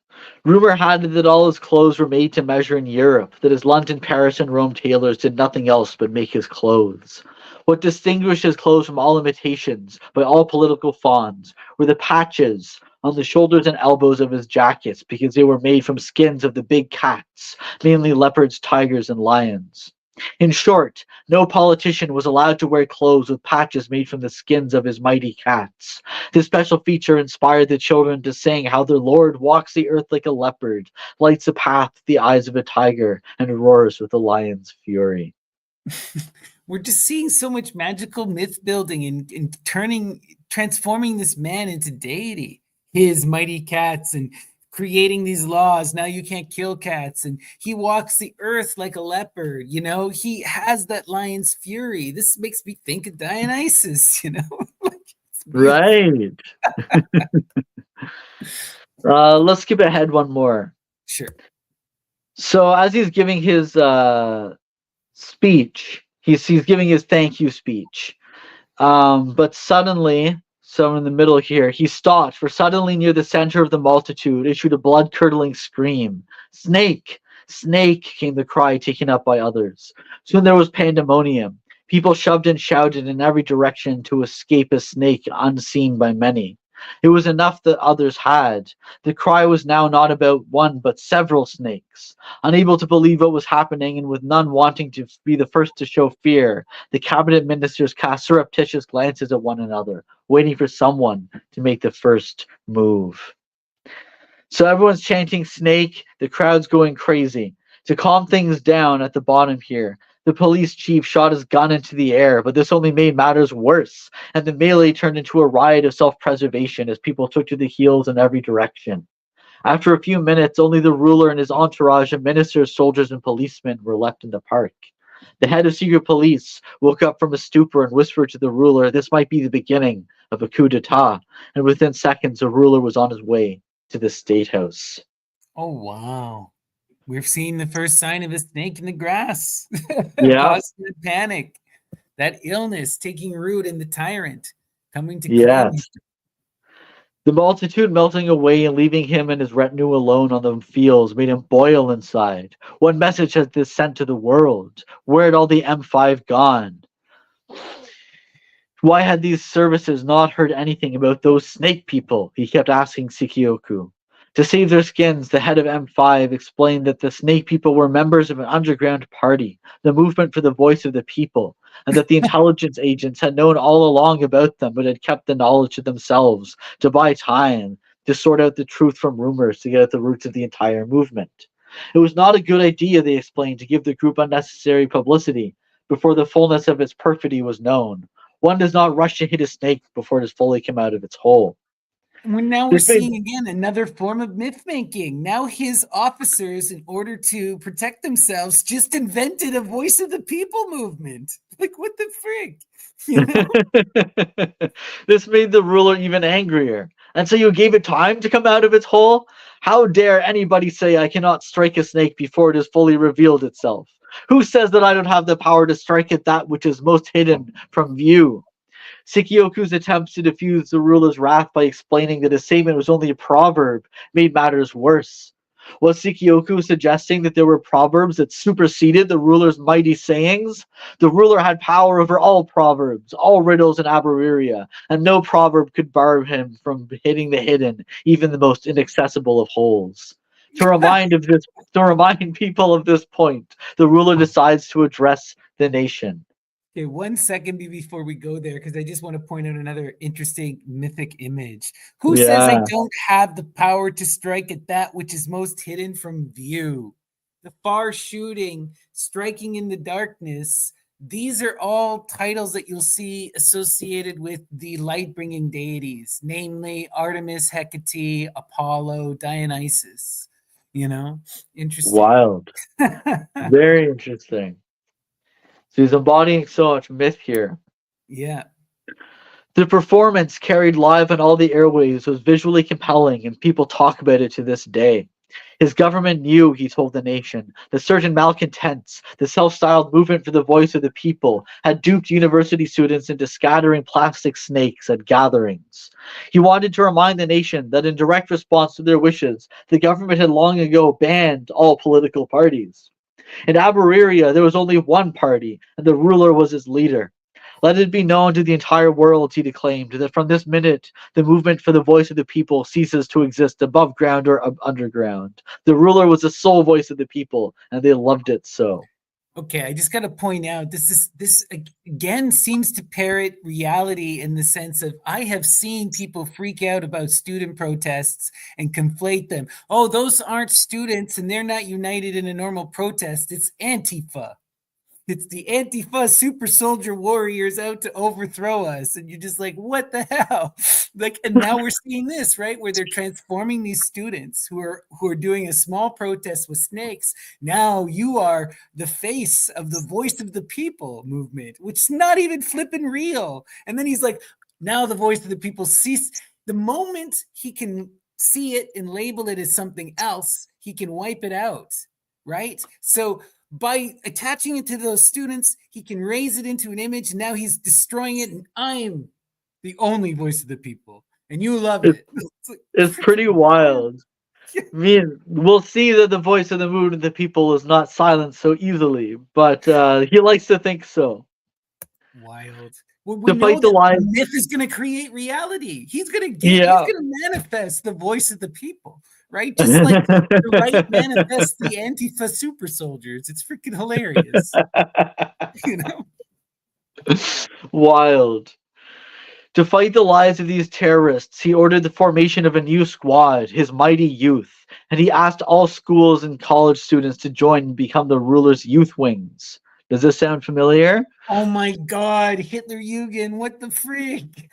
Rumor had it that all his clothes were made to measure in Europe, that his London, Paris, and Rome tailors did nothing else but make his clothes. What distinguished his clothes from all imitations by all political fawns were the patches on the shoulders and elbows of his jackets, because they were made from skins of the big cats, mainly leopards, tigers, and lions. In short, no politician was allowed to wear clothes with patches made from the skins of his mighty cats. This special feature inspired the children to sing how their lord walks the earth like a leopard, lights a path with the eyes of a tiger, and roars with a lion's fury. We're just seeing so much magical myth building and transforming this man into deity. His mighty cats and creating these laws. Now you can't kill cats, and he walks the earth like a leopard. He has that lion's fury. This makes me think of Dionysus. Right. Let's skip ahead one more. Sure. So as he's giving his speech, he's giving his thank you speech. But suddenly, so in the middle here, he stopped, for suddenly near the center of the multitude issued a blood-curdling scream. "Snake! Snake!" came the cry, taken up by others. Soon there was pandemonium. People shoved and shouted in every direction to escape a snake unseen by many. It was enough that others had. The cry was now not about one but several snakes. Unable to believe what was happening, and with none wanting to be the first to show fear, the cabinet ministers cast surreptitious glances at one another, waiting for someone to make the first move. So everyone's chanting "snake," the crowd's going crazy. To calm things down at the bottom here, the police chief shot his gun into the air, but this only made matters worse, and the melee turned into a riot of self-preservation as people took to the heels in every direction. After a few minutes, only the ruler and his entourage of ministers, soldiers, and policemen were left in the park. The head of secret police woke up from a stupor and whispered to the ruler this might be the beginning of a coup d'etat, and within seconds the ruler was on his way to the State House. Oh, wow. We've seen the first sign of a snake in the grass. Yeah. Causing the panic. That illness taking root in the tyrant, coming to Yes. claim. The multitude melting away and leaving him and his retinue alone on the fields made him boil inside. What message has this sent to the world? Where had all the M5 gone? Why had these services not heard anything about those snake people? He kept asking Sikioku. To save their skins, the head of M5 explained that the snake people were members of an underground party, the movement for the voice of the people, and that the intelligence agents had known all along about them but had kept the knowledge to themselves to buy time, to sort out the truth from rumors, to get at the roots of the entire movement. It was not a good idea, they explained, to give the group unnecessary publicity before the fullness of its perfidy was known. One does not rush to hit a snake before it has fully come out of its hole. We're seeing again another form of myth making. Now his officers, in order to protect themselves, just invented a voice of the people movement. Like, what the frick? This made the ruler even angrier. And so you gave it time to come out of its hole? How dare anybody say I cannot strike a snake before it has fully revealed itself? Who says that I don't have the power to strike at that which is most hidden from view? Sikioku's attempts to diffuse the ruler's wrath by explaining that his statement was only a proverb made matters worse. Was Sikioku suggesting that there were proverbs that superseded the ruler's mighty sayings? The ruler had power over all proverbs, all riddles and aberraria, and no proverb could bar him from hitting the hidden, even the most inaccessible of holes. To remind people of this point, the ruler decides to address the nation. Okay, 1 second before we go there, because I just want to point out another interesting mythic image. Who says I don't have the power to strike at that which is most hidden from view? The far shooting, striking in the darkness, these are all titles that you'll see associated with the light-bringing deities, namely Artemis, Hecate, Apollo, Dionysus. Interesting. Wild. Very interesting. So he's embodying so much myth here. Yeah. The performance carried live on all the airwaves was visually compelling, and people talk about it to this day. His government knew, he told the nation, that certain malcontents, the self-styled movement for the voice of the people, had duped university students into scattering plastic snakes at gatherings. He wanted to remind the nation that in direct response to their wishes, the government had long ago banned all political parties. In Abereria, there was only one party, and the ruler was its leader. Let it be known to the entire world, he declaimed, that from this minute, the movement for the voice of the people ceases to exist above ground or underground. The ruler was the sole voice of the people, and they loved it so. Okay, I just got to point out this again seems to parrot reality in the sense of I have seen people freak out about student protests and conflate them. Oh, those aren't students and they're not united in a normal protest. It's Antifa. It's the Antifa super soldier warriors out to overthrow us. And you're just like, what the hell? Like, and now we're seeing this, right? Where they're transforming these students who are doing a small protest with snakes. Now you are the face of the voice of the people movement, which is not even flipping real. And then he's like, now the voice of the people cease. The moment he can see it and label it as something else, he can wipe it out, right? So by attaching it to those students, he can raise it into an image. And now he's destroying it. And I'm the only voice of the people. And you love it. It's pretty wild. I mean, we'll see that the voice of the mood of the people is not silenced so easily, but he likes to think so. Wild. Well, we To know fight the that lies. the myth is going to create reality. He's going to Yeah. he's going to manifest the voice of the people, right? Just like the right manifests the Antifa super soldiers. It's freaking hilarious. You know? Wild. To fight the lies of these terrorists, he ordered the formation of a new squad, his mighty youth, and he asked all schools and college students to join and become the ruler's youth wings. Does this sound familiar? Oh my God, Hitler Jugend, what the freak?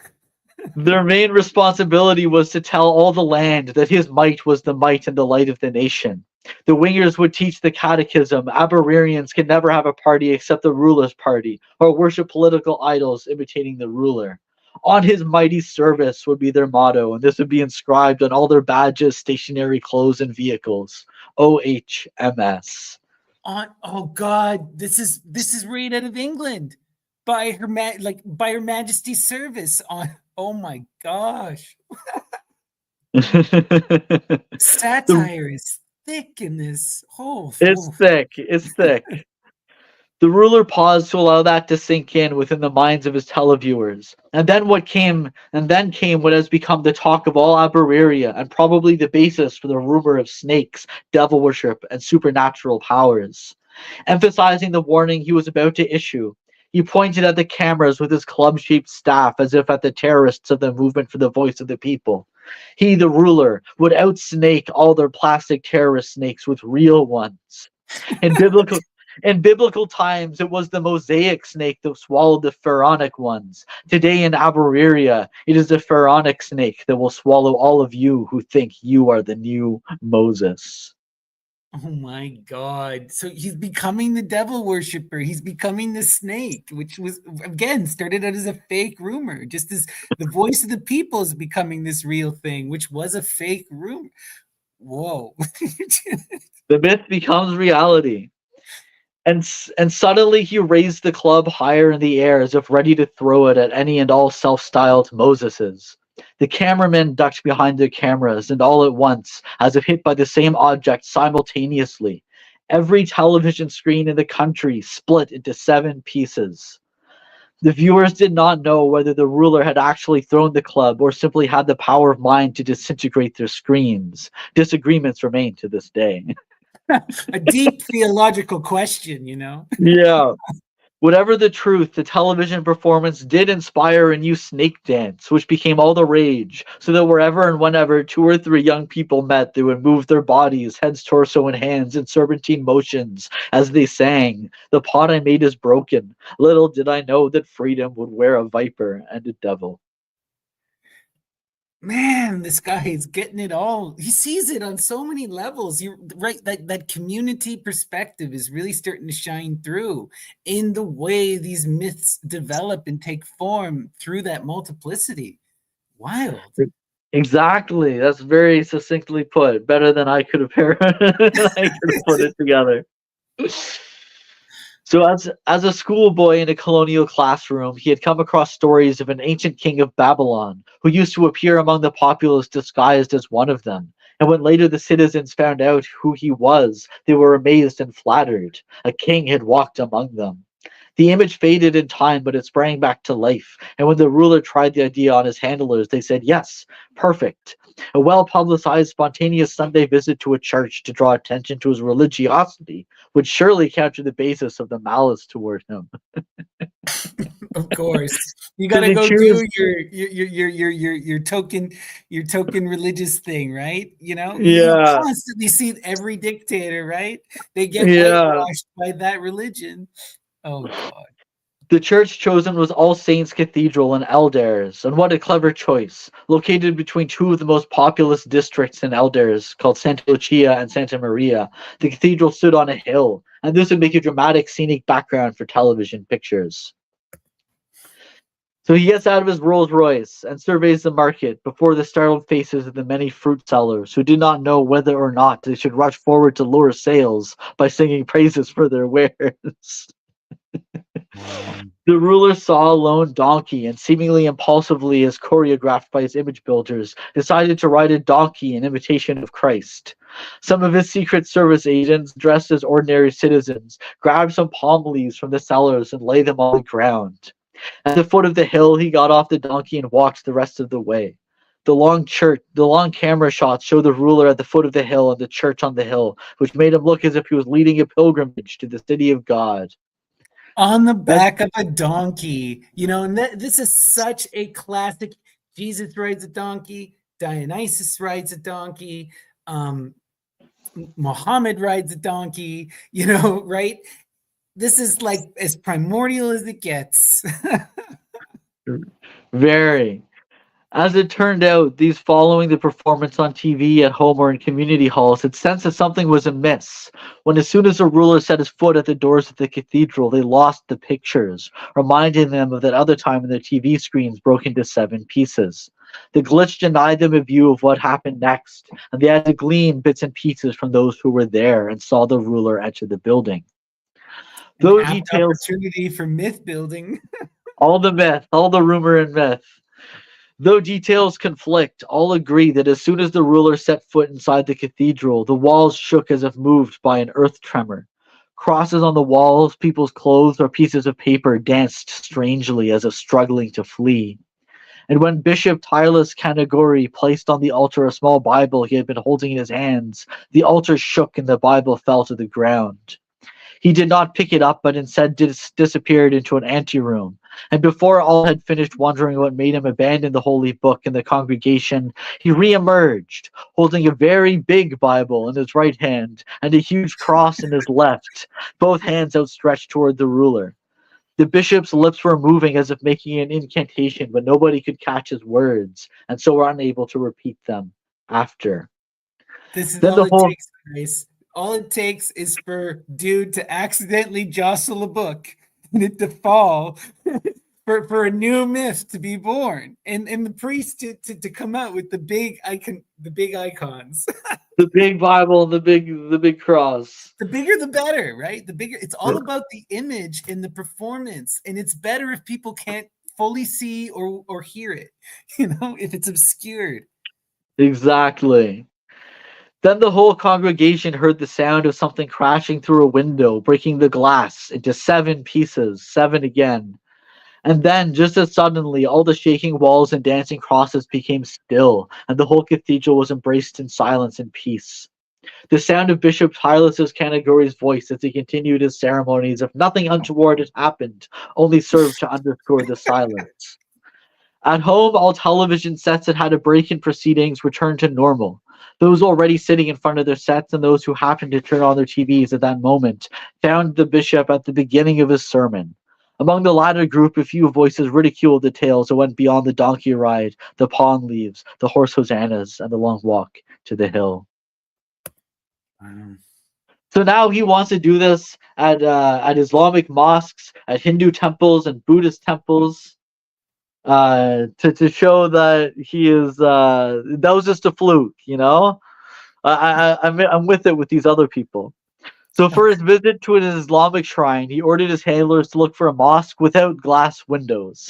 Their main responsibility was to tell all the land that his might was the might and the light of the nation. The wingers would teach the catechism. Aberarians can never have a party except the ruler's party, or worship political idols imitating the ruler. On his mighty service would be their motto, and this would be inscribed on all their badges, stationary clothes, and vehicles. OHMS. Oh God, this is right out of England by her Majesty's service on. Oh my gosh, satire is thick in this. It's thick. It's thick. The ruler paused to allow that to sink in within the minds of his televiewers. And then came what has become the talk of all Abereria and probably the basis for the rumor of snakes, devil worship, and supernatural powers. Emphasizing the warning he was about to issue, he pointed at the cameras with his club-shaped staff as if at the terrorists of the movement for the voice of the people. He, the ruler, would outsnake all their plastic terrorist snakes with real ones. In biblical times, it was the Mosaic snake that swallowed the pharaonic ones. Today in Abereria, it is the pharaonic snake that will swallow all of you who think you are the new Moses. Oh my God. So he's becoming the devil worshiper. He's becoming the snake, which was, again, started out as a fake rumor, just as the voice of the people is becoming this real thing, which was a fake rumor. Whoa. The myth becomes reality. And suddenly he raised the club higher in the air as if ready to throw it at any and all self-styled Moseses. The cameramen ducked behind their cameras, and all at once, as if hit by the same object simultaneously, every television screen in the country split into 7 pieces. The viewers did not know whether the ruler had actually thrown the club or simply had the power of mind to disintegrate their screens. Disagreements remain to this day. A deep theological question, you know? Yeah. Whatever the truth, the television performance did inspire a new snake dance, which became all the rage, so that wherever and whenever 2 or 3 young people met, they would move their bodies, heads, torso, and hands in serpentine motions as they sang, "The pot I made is broken. Little did I know that freedom would wear a viper and a devil." Man, this guy is getting it all. He sees it on so many levels. You're right. That community perspective is really starting to shine through in the way these myths develop and take form through that multiplicity. Wild. Exactly. That's very succinctly put. Better than I could have put it together. So as a schoolboy in a colonial classroom, he had come across stories of an ancient king of Babylon who used to appear among the populace disguised as one of them. And when later the citizens found out who he was, they were amazed and flattered. A king had walked among them. The image faded in time, but it sprang back to life. And when the ruler tried the idea on his handlers, they said, "Yes, perfect." A well publicized spontaneous Sunday visit to a church to draw attention to his religiosity would surely capture the basis of the malice toward him. Of course, you So got to they go choose, do your token religious thing, right? You yeah, constantly see every dictator, right? They get yeah. whitewashed by that religion. Oh God. The church chosen was All Saints Cathedral in Elders, and what a clever choice. Located between two of the most populous districts in Elders, called Santa Lucia and Santa Maria, the cathedral stood on a hill, and this would make a dramatic scenic background for television pictures. So he gets out of his Rolls Royce and surveys the market before the startled faces of the many fruit sellers who did not know whether or not they should rush forward to lure sales by singing praises for their wares. The ruler saw a lone donkey and, seemingly impulsively as choreographed by his image builders, decided to ride a donkey in imitation of Christ. Some of his Secret Service agents, dressed as ordinary citizens, grabbed some palm leaves from the sellers and laid them on the ground. At the foot of the hill, he got off the donkey and walked the rest of the way. The long camera shots show the ruler at the foot of the hill and the church on the hill, which made him look as if he was leading a pilgrimage to the city of God. On the That back of a donkey, and this is such a classic. Jesus rides a donkey, Dionysus rides a donkey, Muhammad rides a donkey, right? This is like as primordial as it gets. very. As it turned out, these following the performance on TV, at home, or in community halls had sensed that something was amiss. When as soon as the ruler set his foot at the doors of the cathedral, they lost the pictures, reminding them of that other time when their TV screens broke into 7 pieces. The glitch denied them a view of what happened next, and they had to glean bits and pieces from those who were there and saw the ruler enter the building. An Though apt details, opportunity for myth building. all the myth, all the rumor and myth. Though details conflict, all agree that as soon as the ruler set foot inside the cathedral, the walls shook as if moved by an earth tremor. Crosses on the walls, people's clothes, or pieces of paper danced strangely as if struggling to flee. And when Bishop Tylas Kanagori placed on the altar a small Bible he had been holding in his hands, the altar shook and the Bible fell to the ground. He did not pick it up, but instead disappeared into an anteroom. And before all had finished wondering what made him abandon the holy book in the congregation, he reemerged, holding a very big Bible in his right hand and a huge cross in his left, both hands outstretched toward the ruler. The bishop's lips were moving as if making an incantation, but nobody could catch his words, and so were unable to repeat them after. This is Then all the it whole takes, guys. All it takes is for dude to accidentally jostle a book and it to fall for a new myth to be born, and the priest to come out with the big icons. the big Bible and the big cross. The bigger the better, right? The bigger. It's all about the image and the performance, and it's better if people can't fully see or hear it, if it's obscured. Exactly. Then the whole congregation heard the sound of something crashing through a window, breaking the glass into 7 pieces, 7 again. And then, just as suddenly, all the shaking walls and dancing crosses became still, and the whole cathedral was embraced in silence and peace. The sound of Bishop Tylas Kanagori's voice as he continued his ceremonies, if nothing untoward had happened, only served to underscore the silence. At home, all television sets that had a break in proceedings returned to normal. Those already sitting in front of their sets and those who happened to turn on their TVs at that moment found the bishop at the beginning of his sermon. Among the latter group, a few voices ridiculed the tales that went beyond the donkey ride, the palm leaves, the horse hosannas, and the long walk to the hill. So now he wants to do this at Islamic mosques, at Hindu temples, and Buddhist temples. to show that he is that was just a fluke, you know. I'm with it with these other people. So for his visit to an Islamic shrine, he ordered his handlers to look for a mosque without glass windows.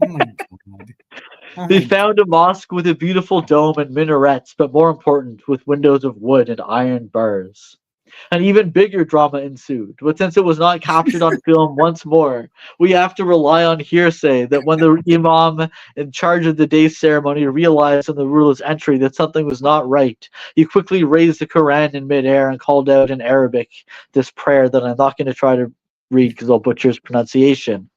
Oh my god. Oh They my god. found a mosque with a beautiful dome and minarets, but more important, with windows of wood and iron bars. An even bigger drama ensued, but since it was not captured on film once more, we have to rely on hearsay that when the imam in charge of the day's ceremony realized on the ruler's entry that something was not right, he quickly raised the Quran in midair and called out in Arabic this prayer that I'm not going to try to read because I'll butcher his pronunciation.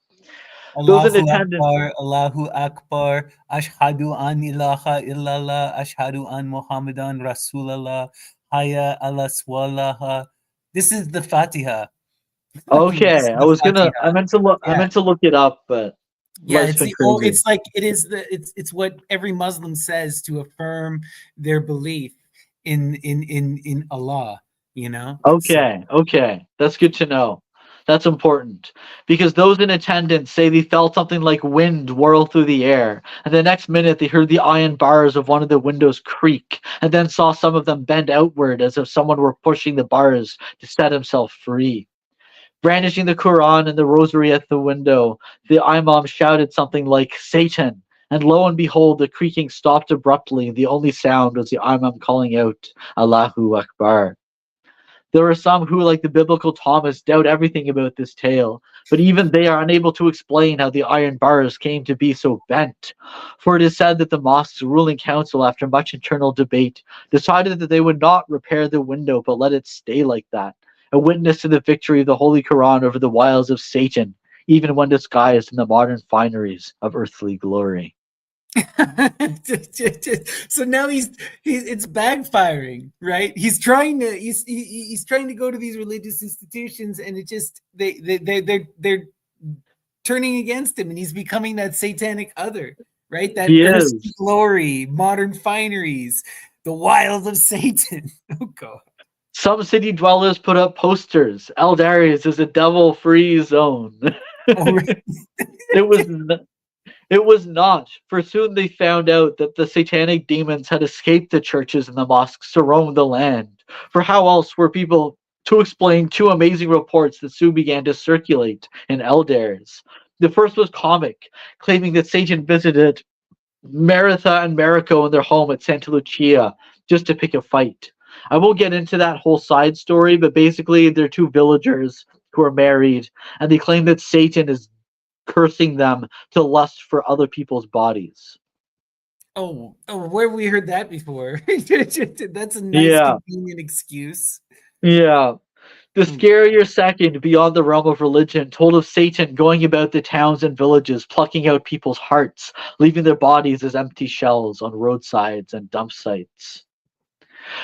Those in Allahu attendance. Akbar, Allahu Akbar, Ashhadu an ilaha illallah, Ashhadu an Muhammadan Rasulallah, Hayya ala swalaha. This is the Fatiha. This is Okay, the I Fatiha. Yeah. meant to look it up, but Yeah, life's it's been the old, crazy. it's like it is the it's what every Muslim says to affirm their belief in Allah, you know? So Okay, okay. That's good to know. That's important. Because those in attendance say they felt something like wind whirl through the air, and the next minute they heard the iron bars of one of the windows creak, and then saw some of them bend outward as if someone were pushing the bars to set himself free. Brandishing the Quran and the rosary at the window, the imam shouted something like Satan, and lo and behold, the creaking stopped abruptly, and the only sound was the imam calling out Allahu Akbar. There are some who, like the biblical Thomas, doubt everything about this tale, but even they are unable to explain how the iron bars came to be so bent. For it is said that the mosque's ruling council, after much internal debate, decided that they would not repair the window but let it stay like that, a witness to the victory of the Holy Quran over the wiles of Satan, even when disguised in the modern fineries of earthly glory. so now he's it's backfiring, right? He's trying to go to these religious institutions, and it just they're turning against him, and he's becoming that satanic other, right? That He earthly is. glory, modern fineries, the wiles of Satan. Oh god. Some city dwellers put up posters. Eldarius is a devil-free zone. Oh, right. It was it was not, for soon they found out that the satanic demons had escaped the churches and the mosques to roam the land. For how else were people to explain two amazing reports that soon began to circulate in Eldares? The first was comic, claiming that Satan visited Maritha and Mariko in their home at Santa Lucia just to pick a fight. I won't get into that whole side story, but basically they're two villagers who are married, and they claim that Satan is cursing them to lust for other people's bodies. Oh, where have we heard that before? That's a nice, Yeah, convenient excuse. yeah. The Oh, scarier second, beyond the realm of religion, told of Satan going about the towns and villages, plucking out people's hearts, leaving their bodies as empty shells on roadsides and dump sites.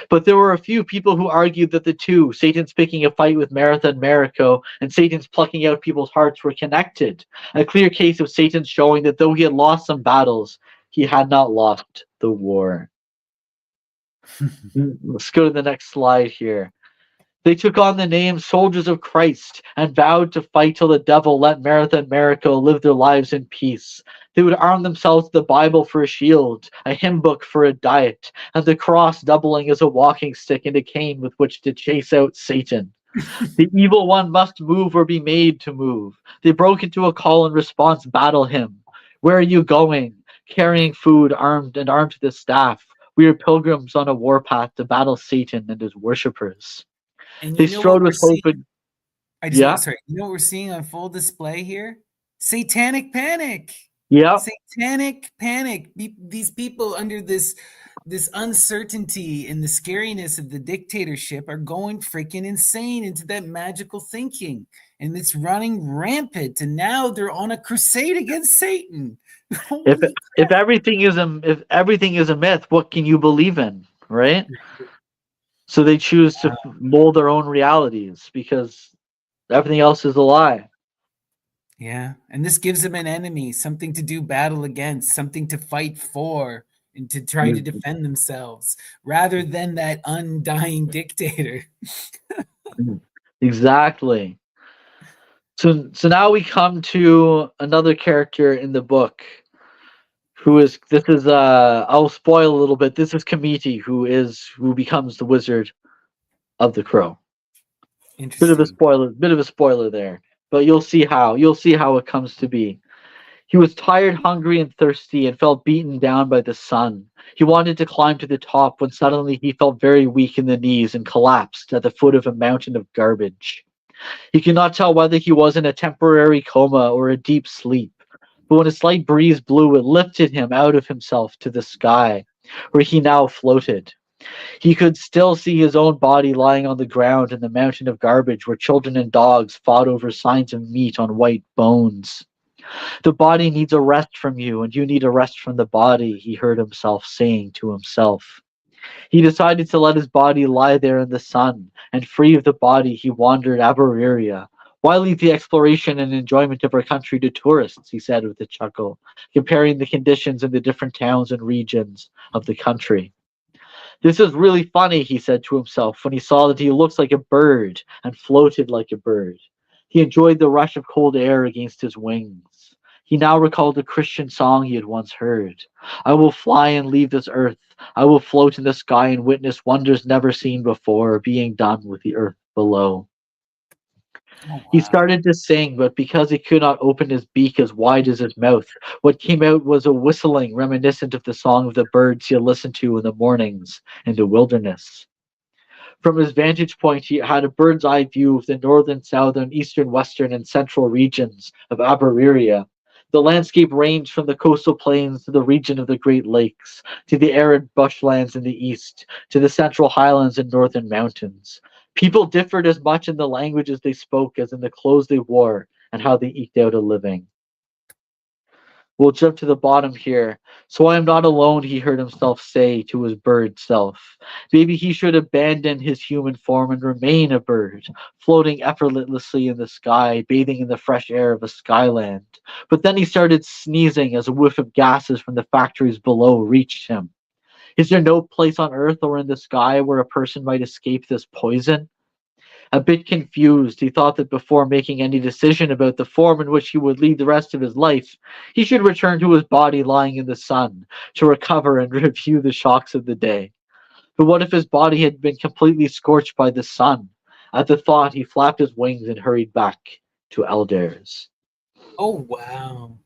But there were a few people who argued that the two, Satan's picking a fight with Maritha and Mariko, and Satan's plucking out people's hearts, were connected. A clear case of Satan showing that though he had lost some battles, he had not lost the war. Let's go to the next slide here. They took on the name Soldiers of Christ and vowed to fight till the devil let Maritha and Mariko live their lives in peace. They would arm themselves with the Bible for a shield, a hymn book for a diet, and the cross doubling as a walking stick and a cane with which to chase out Satan. The evil one must move or be made to move. They broke into a call and response battle hymn. Where are you going? Carrying food, armed with the staff. We are pilgrims on a warpath to battle Satan and his worshippers. and They you know what strode we're with hope seeing? and I just yeah, sorry. You know what we're seeing on full display here? Satanic panic. yeah. Satanic panic. These people under this uncertainty and the scariness of the dictatorship are going freaking insane into that magical thinking, and it's running rampant. And now they're on a crusade against Satan. If Holy if everything is a myth, what can you believe in, right? So they choose to mold their own realities because everything else is a lie. Yeah, and this gives them an enemy, something to do battle against, something to fight for, and to try to defend themselves, rather than that undying dictator. Exactly. So now we come to another character in the book I'll spoil a little bit. This is Kamiti, who becomes the Wizard of the Crow. Interesting. Bit of a spoiler there. But you'll see how it comes to be. He was tired, hungry, and thirsty, and felt beaten down by the sun. He wanted to climb to the top when suddenly he felt very weak in the knees and collapsed at the foot of a mountain of garbage. He could not tell whether he was in a temporary coma or a deep sleep, but when a slight breeze blew, it lifted him out of himself to the sky, where he now floated. He could still see his own body lying on the ground in the mountain of garbage where children and dogs fought over signs of meat on white bones. The body needs a rest from you, and you need a rest from the body, he heard himself saying to himself. He decided to let his body lie there in the sun, and free of the body, he wandered Abereria. Why leave the exploration and enjoyment of our country to tourists, he said with a chuckle, comparing the conditions in the different towns and regions of the country. This is really funny, he said to himself when he saw that he looks like a bird and floated like a bird. He enjoyed the rush of cold air against his wings. He now recalled a Christian song he had once heard. I will fly and leave this earth. I will float in the sky and witness wonders never seen before being done with the earth below. Oh, He wow. started to sing, but because he could not open his beak as wide as his mouth, what came out was a whistling reminiscent of the song of the birds he had listened to in the mornings in the wilderness. From his vantage point, he had a bird's eye view of the northern, southern, eastern, western, and central regions of Abereria. The landscape ranged from the coastal plains to the region of the Great Lakes, to the arid bushlands in the east, to the central highlands and northern mountains. People differed as much in the languages they spoke as in the clothes they wore and how they eked out a living. We'll jump to the bottom here. So I am not alone, he heard himself say to his bird self. Maybe he should abandon his human form and remain a bird, floating effortlessly in the sky, bathing in the fresh air of a skyland. But then he started sneezing as a whiff of gases from the factories below reached him. Is there no place on earth or in the sky where a person might escape this poison? A bit confused, he thought that before making any decision about the form in which he would lead the rest of his life, he should return to his body lying in the sun to recover and review the shocks of the day. But what if his body had been completely scorched by the sun? At the thought, he flapped his wings and hurried back to Elders. Oh, wow.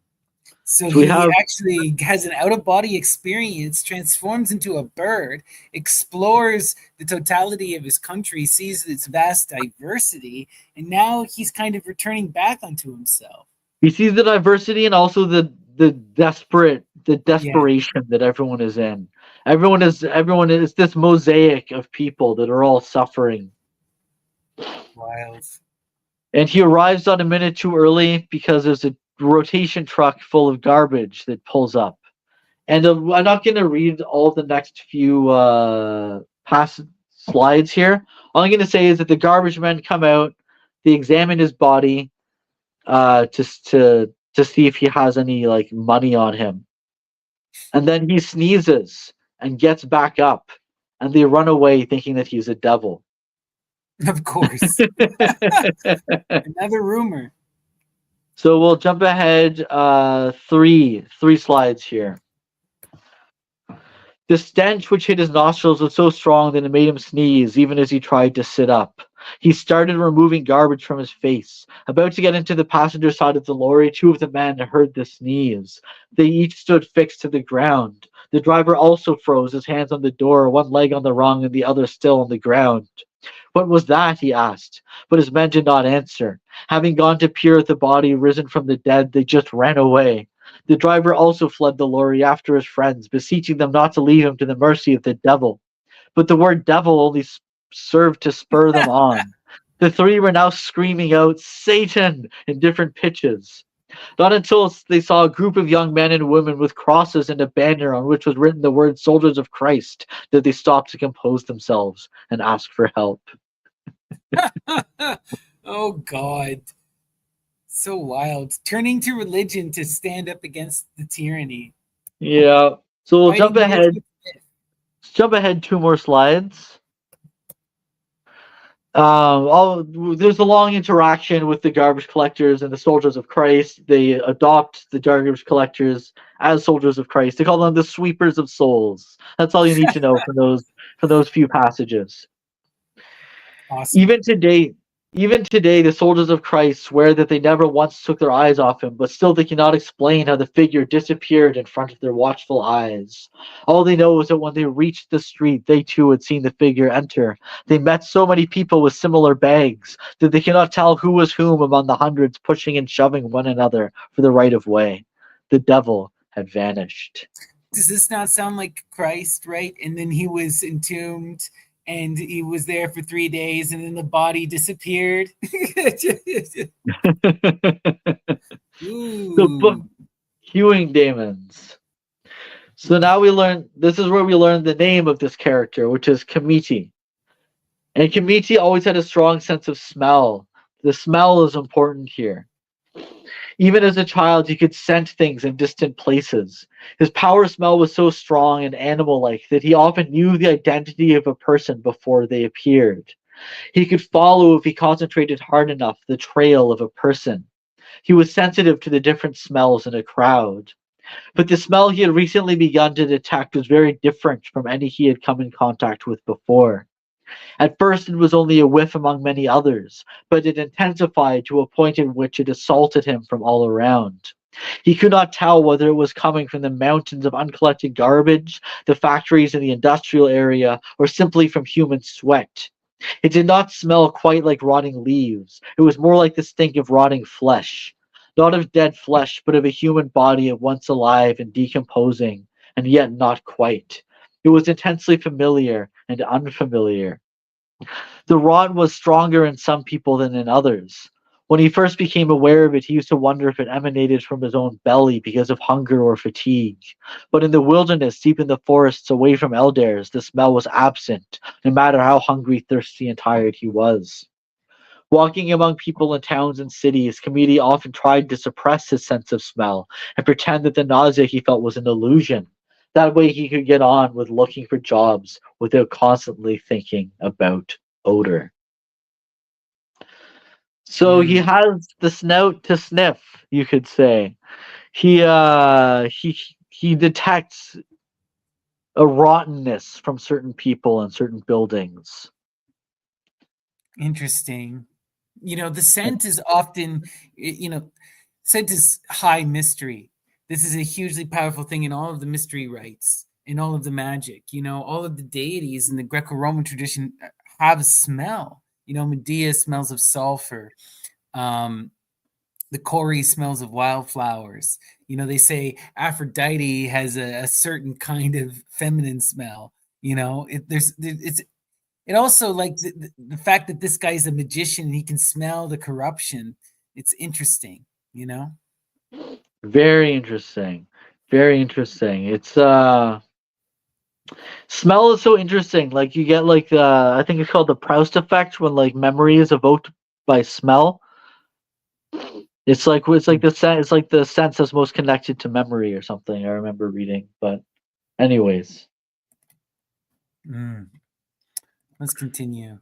So So we he have actually has an out of body experience, transforms into a bird, explores the totality of his country, sees its vast diversity, and now he's kind of returning back onto himself. he sees the diversity and also the Yeah, desperation that everyone is in. Everyone is this mosaic of people that are all suffering. wild. And he arrives on a minute too early because there's a rotation truck full of garbage that pulls up. And I'm not going to read all the next few past slides here. All I'm going to say is that the garbage men come out, they examine his body to see if he has any like money on him, and then he sneezes and gets back up, and they run away thinking that he's a devil. Of course. Another rumor. So we'll jump ahead three slides here. The stench which hit his nostrils was so strong that it made him sneeze even as he tried to sit up. He started removing garbage from his face. About to get into the passenger side of the lorry, two of the men heard the sneeze. They each stood fixed to the ground. The driver also froze, his hands on the door, one leg on the rung and the other still on the ground. What was that? He asked, but his men did not answer. Having gone to peer at the body risen from the dead, they just ran away. The driver also fled the lorry after his friends, beseeching them not to leave him to the mercy of the devil. But the word devil only served to spur them on. The three were now screaming out, Satan, in different pitches. Not until they saw a group of young men and women with crosses and a banner on which was written the word Soldiers of Christ did they stop to compose themselves and ask for help. Oh, God. So wild. Turning to religion to stand up against the tyranny. Yeah. So we'll Fighting myth with myth. jump ahead two more slides. There's a long interaction with the garbage collectors and the soldiers of Christ. They adopt the garbage collectors as soldiers of Christ. They call them the sweepers of souls. That's all you need to know for those few passages. Awesome. Even today, even today, the soldiers of Christ swear that they never once took their eyes off him, but still they cannot explain how the figure disappeared in front of their watchful eyes. All they know is that when they reached the street, they too had seen the figure enter. They met so many people with similar bags that they cannot tell who was whom among the hundreds pushing and shoving one another for the right of way. The devil had vanished. Does this not sound like Christ, right? And then he was entombed and he was there for 3 days and then the body disappeared. The book Hewing Demons. So now this is where we learn the name of this character, which is Kamiti. And Kamiti always had a strong sense of smell. The smell is important here. Even as a child, he could scent things in distant places. His power smell was so strong and animal-like that he often knew the identity of a person before they appeared. He could follow, if he concentrated hard enough, the trail of a person. He was sensitive to the different smells in a crowd. But the smell he had recently begun to detect was very different from any he had come in contact with before. At first, it was only a whiff among many others, but it intensified to a point in which it assaulted him from all around. He could not tell whether it was coming from the mountains of uncollected garbage, the factories in the industrial area, or simply from human sweat. It did not smell quite like rotting leaves. It was more like the stink of rotting flesh. Not of dead flesh, but of a human body at once alive and decomposing, and yet not quite. It was intensely familiar and unfamiliar. The rot was stronger in some people than in others. When he first became aware of it, he used to wonder if it emanated from his own belly because of hunger or fatigue. But in the wilderness, deep in the forests away from elders, the smell was absent, no matter how hungry, thirsty, and tired he was. Walking among people in towns and cities, Kamiti often tried to suppress his sense of smell and pretend that the nausea he felt was an illusion. That way he could get on with looking for jobs without constantly thinking about odor. So he has the snout to sniff, you could say. He detects a rottenness from certain people and certain buildings. Interesting. The scent is often, scent is high mystery. This is a hugely powerful thing in all of the mystery rites, in all of the magic. All of the deities in the Greco-Roman tradition have a smell. Medea smells of sulfur. The Kori smells of wildflowers. They say Aphrodite has a certain kind of feminine smell. It also, like, the fact that this guy's a magician and he can smell the corruption. It's interesting. Very interesting. Very interesting. It's smell is so interesting. Like you get like the I think it's called the Proust effect when like memory is evoked by smell. It's like the sense that's most connected to memory or something. I remember reading, but anyways. Let's continue.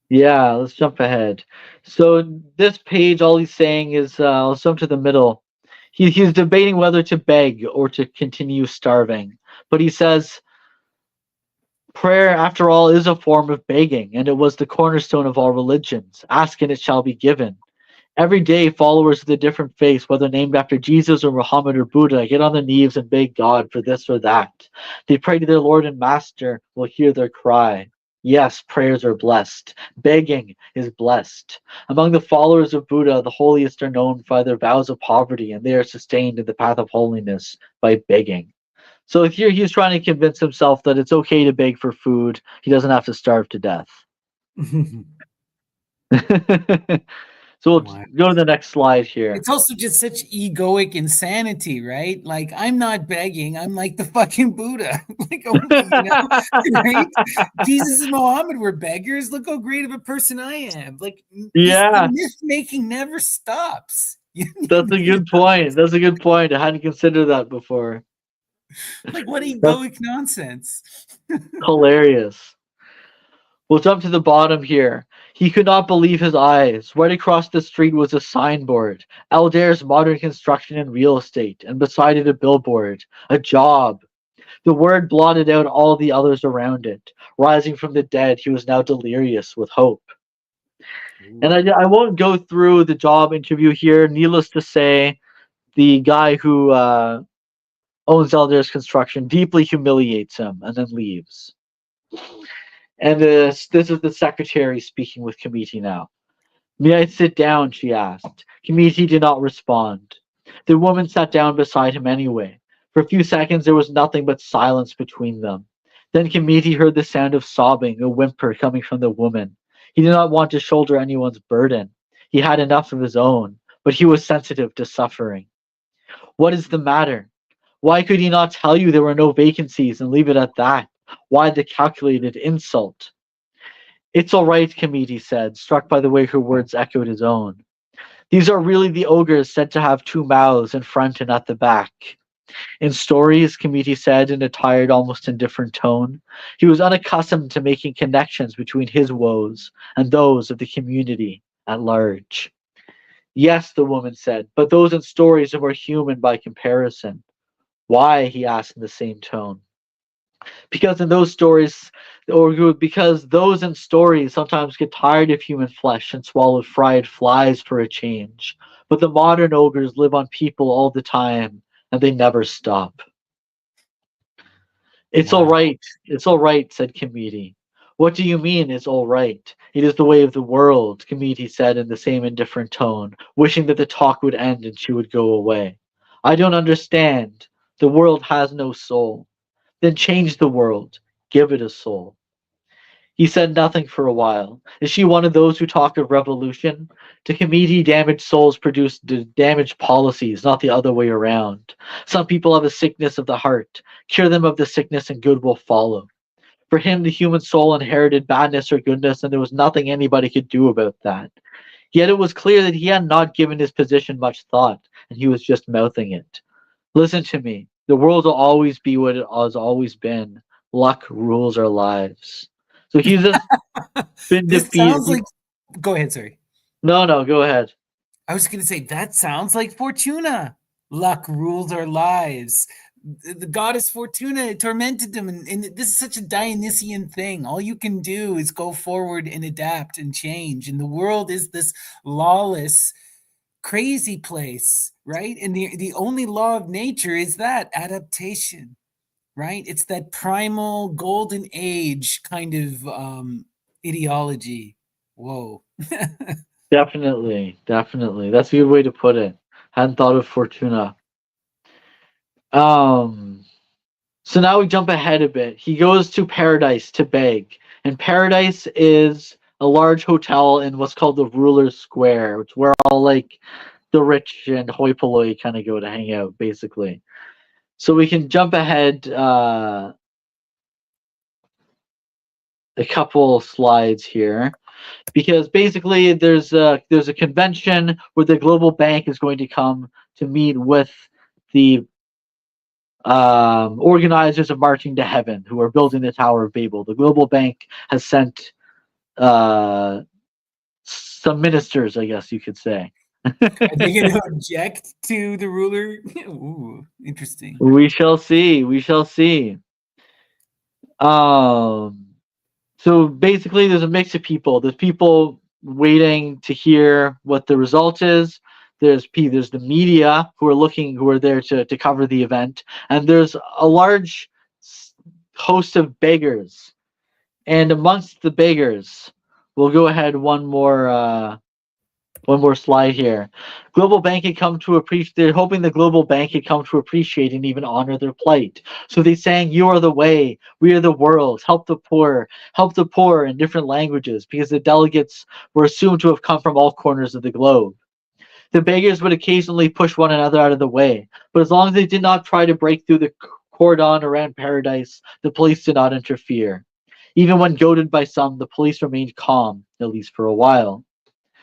Yeah, let's jump ahead. So this page, all he's saying is, let's jump to the middle. He's debating whether to beg or to continue starving, but he says, prayer, after all, is a form of begging, and it was the cornerstone of all religions. Ask and it shall be given. Every day, followers of the different faiths, whether named after Jesus or Muhammad or Buddha, get on their knees and beg God for this or that. They pray to their Lord and Master will hear their cry. Yes, prayers are blessed. Begging is blessed. Among the followers of Buddha, the holiest are known by their vows of poverty, and they are sustained in the path of holiness by begging. So here he's trying to convince himself that it's okay to beg for food. He doesn't have to starve to death. So we'll go to the next slide here. It's also just such egoic insanity, right? Like, I'm not begging. I'm like the fucking Buddha. Like, right? Jesus and Muhammad were beggars. Look how great of a person I am. Like, yeah, the myth making never stops. That's a good point. That's a good point. I hadn't considered that before. Like, what egoic nonsense. Hilarious. We'll jump to the bottom here. He could not believe his eyes. Right across the street was a signboard, Aldair's Modern Construction and Real Estate, and beside it a billboard, a job. The word blotted out all the others around it. Rising from the dead, he was now delirious with hope. And Ooh. I won't go through the job interview here. Needless to say, the guy who owns Aldair's Construction deeply humiliates him and then leaves. And this is the secretary speaking with Kamiti now. May I sit down? She asked. Kamiti did not respond. The woman sat down beside him anyway. For a few seconds there was nothing but silence between them. Then Kamiti heard the sound of sobbing, a whimper coming from the woman. He did not want to shoulder anyone's burden. He had enough of his own, but he was sensitive to suffering. What is the matter? Why could he not tell you there were no vacancies and leave it at that? Why the calculated insult? It's all right, Kamiti said, struck by the way her words echoed his own. These are really the ogres said to have two mouths in front and at the back. In stories, Kamiti said in a tired, almost indifferent tone, he was unaccustomed to making connections between his woes and those of the community at large. Yes, the woman said, but those in stories are more human by comparison. Why? He asked in the same tone. Because in those stories, or because those in stories sometimes get tired of human flesh and swallow fried flies for a change. But the modern ogres live on people all the time, and they never stop. It's all Wow. right. It's all right, said Kamiti. What do you mean it's all right? It is the way of the world, Kamiti said in the same indifferent tone, wishing that the talk would end and she would go away. I don't understand. The world has no soul. Then change the world. Give it a soul. He said nothing for a while. Is she one of those who talk of revolution? To Kamiti, damaged souls produce damaged policies, not the other way around. Some people have a sickness of the heart. Cure them of the sickness and good will follow. For him, the human soul inherited badness or goodness, and there was nothing anybody could do about that. Yet it was clear that he had not given his position much thought, and he was just mouthing it. Listen to me. The world will always be what it has always been. Luck rules our lives. So he's just been This defeated. sounds like. Go ahead, sorry. No, go ahead. I was going to say that sounds like Fortuna. Luck rules our lives. The goddess Fortuna tormented them, and this is such a Dionysian thing. All you can do is go forward and adapt and change, and the world is this lawless, crazy place, right? And the only law of nature is that adaptation, right? It's that primal golden age kind of ideology. Whoa. Definitely. That's a good way to put it. Hadn't thought of Fortuna. Um. So now we jump ahead a bit. He goes to Paradise to beg, and Paradise is a large hotel in what's called the Ruler's Square, which where all like the rich and hoi polloi kind of go to hang out, basically. So we can jump ahead a couple slides here, because basically there's a convention where the global bank is going to come to meet with the organizers of Marching to Heaven, who are building the Tower of Babel. The global bank has sent uh, some ministers, I guess you could say. Are they going to object to the ruler? Ooh, interesting. We shall see. We shall see. Um, so basically, there's a mix of people. There's people waiting to hear what the result is. There's the media who are there to cover the event, and there's a large host of beggars. And amongst the beggars, we'll go ahead one more slide here. Global Bank had come to appreciate. They're hoping the Global Bank had come to appreciate and even honor their plight. So they sang, "You are the way, we are the world. Help the poor" in different languages, because the delegates were assumed to have come from all corners of the globe. The beggars would occasionally push one another out of the way, but as long as they did not try to break through the cordon around Paradise, the police did not interfere. Even when goaded by some, the police remained calm, at least for a while.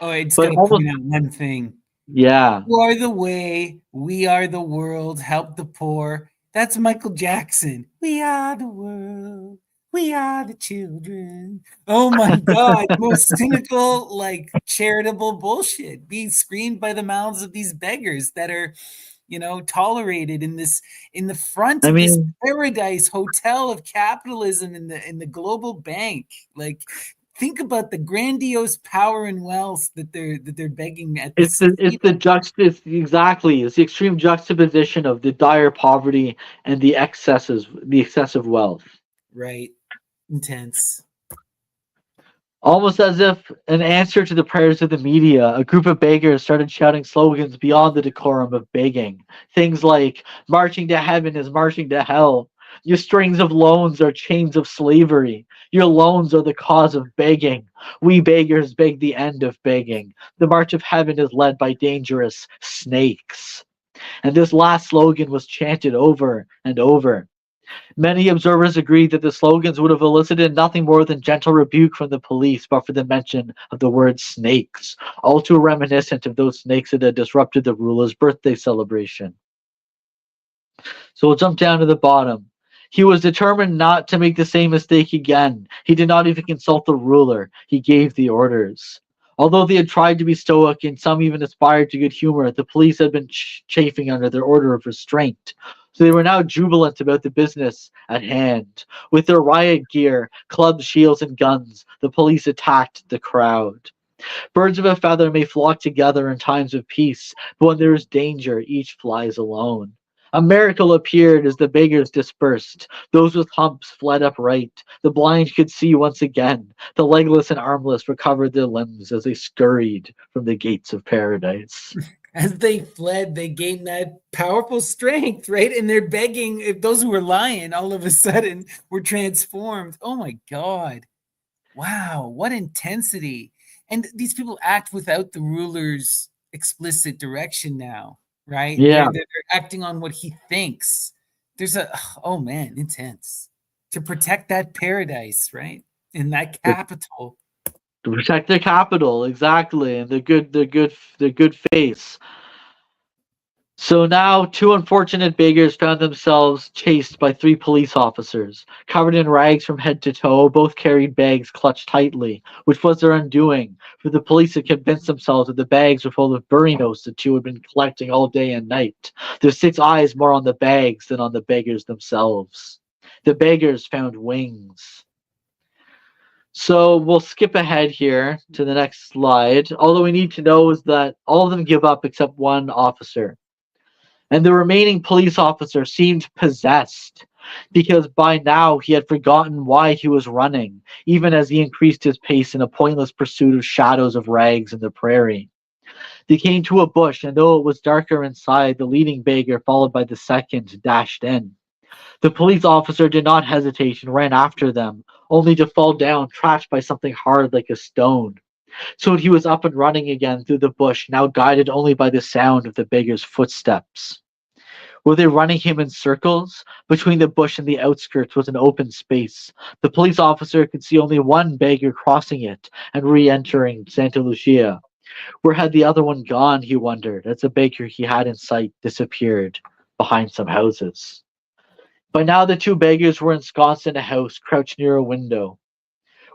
Oh, I just got But to almost, point out one thing. yeah, You are the way, we are the world, help the poor. That's Michael Jackson. We are the world, We are the children. Oh my God. Most cynical, like charitable bullshit being screamed by the mouths of these beggars that are, tolerated in the front I of this mean, paradise hotel of capitalism in the global bank. Like, think about the grandiose power and wealth that they're begging at it's this. the extreme juxtaposition of the dire poverty and the excessive wealth. Right. Intense. Almost as if an answer to the prayers of the media, a group of beggars started shouting slogans beyond the decorum of begging. Things like, marching to heaven is marching to hell. Your strings of loans are chains of slavery. Your loans are the cause of begging. We beggars beg the end of begging. The march of heaven is led by dangerous snakes. And this last slogan was chanted over and over. Many observers agreed that the slogans would have elicited nothing more than gentle rebuke from the police but for the mention of the word snakes, all too reminiscent of those snakes that had disrupted the ruler's birthday celebration. So we'll jump down to the bottom. He was determined not to make the same mistake again. He did not even consult the ruler. He gave the orders. Although they had tried to be stoic and some even aspired to good humor, the police had been chafing under their order of restraint. So they were now jubilant about the business at hand. With their riot gear, clubs, shields, and guns, the police attacked the crowd. Birds of a feather may flock together in times of peace, but when there is danger, each flies alone. A miracle appeared as the beggars dispersed. Those with humps fled upright. The blind could see once again. The legless and armless recovered their limbs as they scurried from the gates of paradise. As they fled, they gained that powerful strength, right? And they're begging, if those who were lying all of a sudden were transformed. Oh my God. Wow, what intensity. And these people act without the ruler's explicit direction now, right? Yeah, They're acting on what he thinks. There's oh man, intense. To protect that paradise, right? In that to capital. protect their capital, exactly, and their good face. So now, two unfortunate beggars found themselves chased by three police officers. Covered in rags from head to toe, both carried bags clutched tightly, which was their undoing, for the police had convinced themselves that the bags were full of bury notes the two had been collecting all day and night. Their six eyes more on the bags than on the beggars themselves. The beggars found wings. So we'll skip ahead here to the next slide. All that we need to know is that all of them give up except one officer. And the remaining police officer seemed possessed because by now he had forgotten why he was running, even as he increased his pace in a pointless pursuit of shadows of rags in the prairie. They came to a bush, and though it was darker inside, the leading beggar, followed by the second, dashed in. The police officer did not hesitate and ran after them, only to fall down, trapped by something hard like a stone. So he was up and running again through the bush, now guided only by the sound of the beggar's footsteps. Were they running him in circles? Between the bush and the outskirts was an open space. The police officer could see only one beggar crossing it and re-entering Santa Lucia. Where had the other one gone, he wondered, as the beggar he had in sight disappeared behind some houses. By now the two beggars were ensconced in a house, crouched near a window.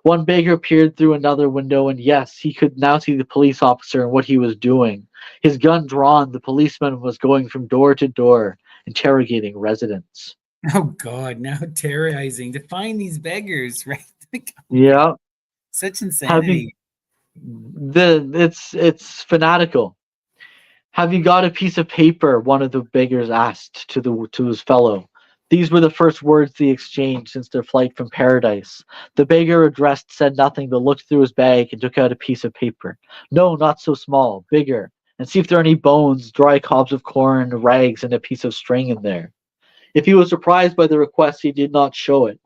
One beggar peered through another window, and yes, he could now see the police officer and what he was doing. His gun drawn, the policeman was going from door to door, interrogating residents. Oh God, now terrorizing to find these beggars, right? Yeah, Such have you insanity. it's fanatical. Have you got a piece of paper? One of the beggars asked to his fellow. These were the first words they exchanged since their flight from paradise. The beggar addressed said nothing but looked through his bag and took out a piece of paper. No, not so small, bigger. And see if there are any bones, dry cobs of corn, rags, and a piece of string in there. If he was surprised by the request, he did not show it.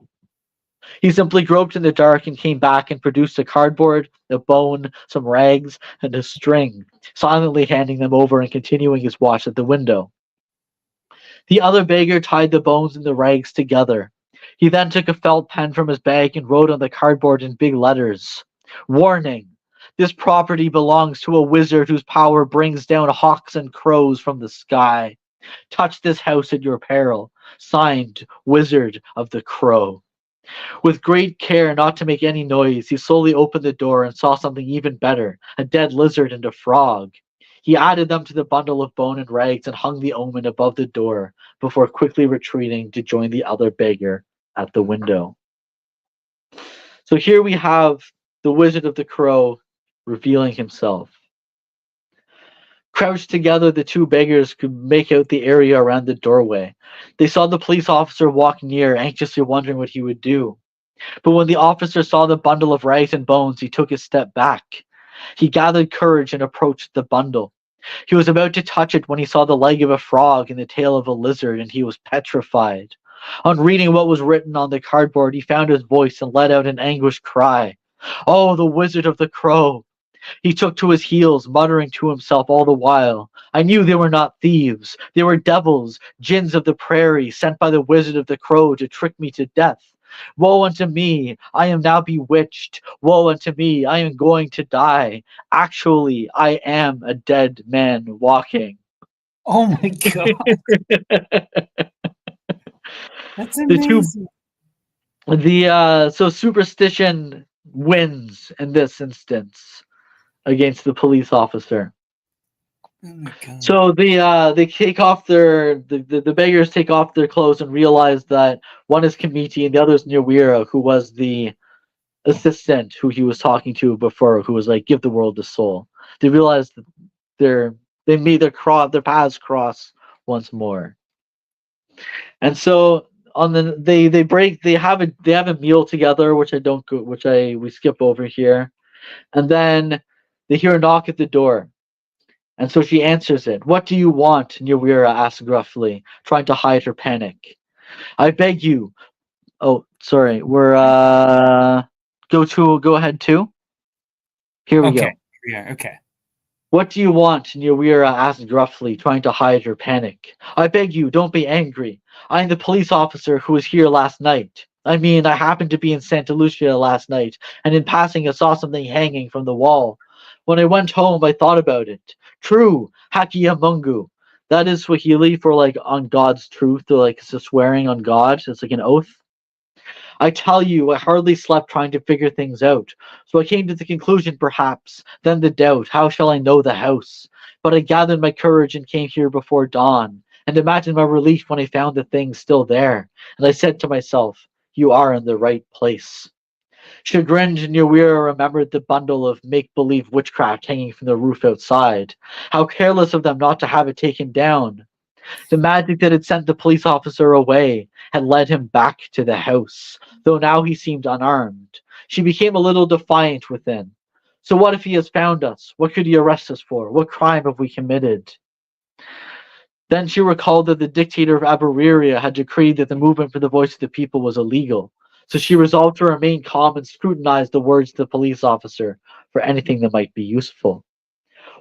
He simply groped in the dark and came back and produced a cardboard, a bone, some rags, and a string, silently handing them over and continuing his watch at the window. The other beggar tied the bones and the rags together. He then took a felt pen from his bag and wrote on the cardboard in big letters, "Warning! This property belongs to a wizard whose power brings down hawks and crows from the sky. Touch this house at your peril. Signed, Wizard of the Crow." With great care not to make any noise, he slowly opened the door and saw something even better, a dead lizard and a frog. He added them to the bundle of bone and rags and hung the omen above the door before quickly retreating to join the other beggar at the window. So here we have the Wizard of the Crow revealing himself. Crouched together, the two beggars could make out the area around the doorway. They saw the police officer walk near, anxiously wondering what he would do. But when the officer saw the bundle of rags and bones, he took a step back. He gathered courage and approached the bundle. He was about to touch it when he saw the leg of a frog and the tail of a lizard, and he was petrified. On reading what was written on the cardboard, he found his voice and let out an anguished cry. "Oh, the Wizard of the Crow!" He took to his heels, muttering to himself all the while. "I knew they were not thieves. They were devils, jinns of the prairie, sent by the Wizard of the Crow to trick me to death. Woe unto me, I am now bewitched. Woe unto me, I am going to die. Actually, I am a dead man walking." Oh my god, that's The two, amazing. so superstition wins in this instance against the police officer. Oh my god. So they take off the beggars take off their clothes and realize that one is Kamiti and the other is Nyawira, who was the assistant who he was talking to before, who was like, "Give the world a soul." They realize that they made their paths cross once more. And so on the they have a meal together, which we skip over here. And then they hear a knock at the door. And so she answers it. "What do you want?" Nyawira asks gruffly, trying to hide her panic. "I beg you." Oh, sorry. We're go ahead too. Here we go. Yeah, okay. "What do you want?" Nyawira asked gruffly, trying to hide her panic. "I beg you, don't be angry. I am the police officer who was here last night. I mean, I happened to be in Santa Lucia last night, and in passing I saw something hanging from the wall. When I went home, I thought about it. True, Hakia Mungu." That is Swahili for like on God's truth, or like it's a swearing on God. It's like an oath. "I tell you, I hardly slept trying to figure things out. So I came to the conclusion, perhaps, then the doubt, how shall I know the house? But I gathered my courage and came here before dawn. And imagine my relief when I found the thing still there. And I said to myself, you are in the right place." Chagrined, Nyawira remembered the bundle of make-believe witchcraft hanging from the roof outside. How careless of them not to have it taken down. The magic that had sent the police officer away had led him back to the house, though now he seemed unarmed. She became a little defiant within. So what if he has found us? What could he arrest us for? What crime have we committed? Then she recalled that the dictator of Aberiria had decreed that the movement for the voice of the people was illegal. So she resolved to remain calm and scrutinize the words of the police officer for anything that might be useful.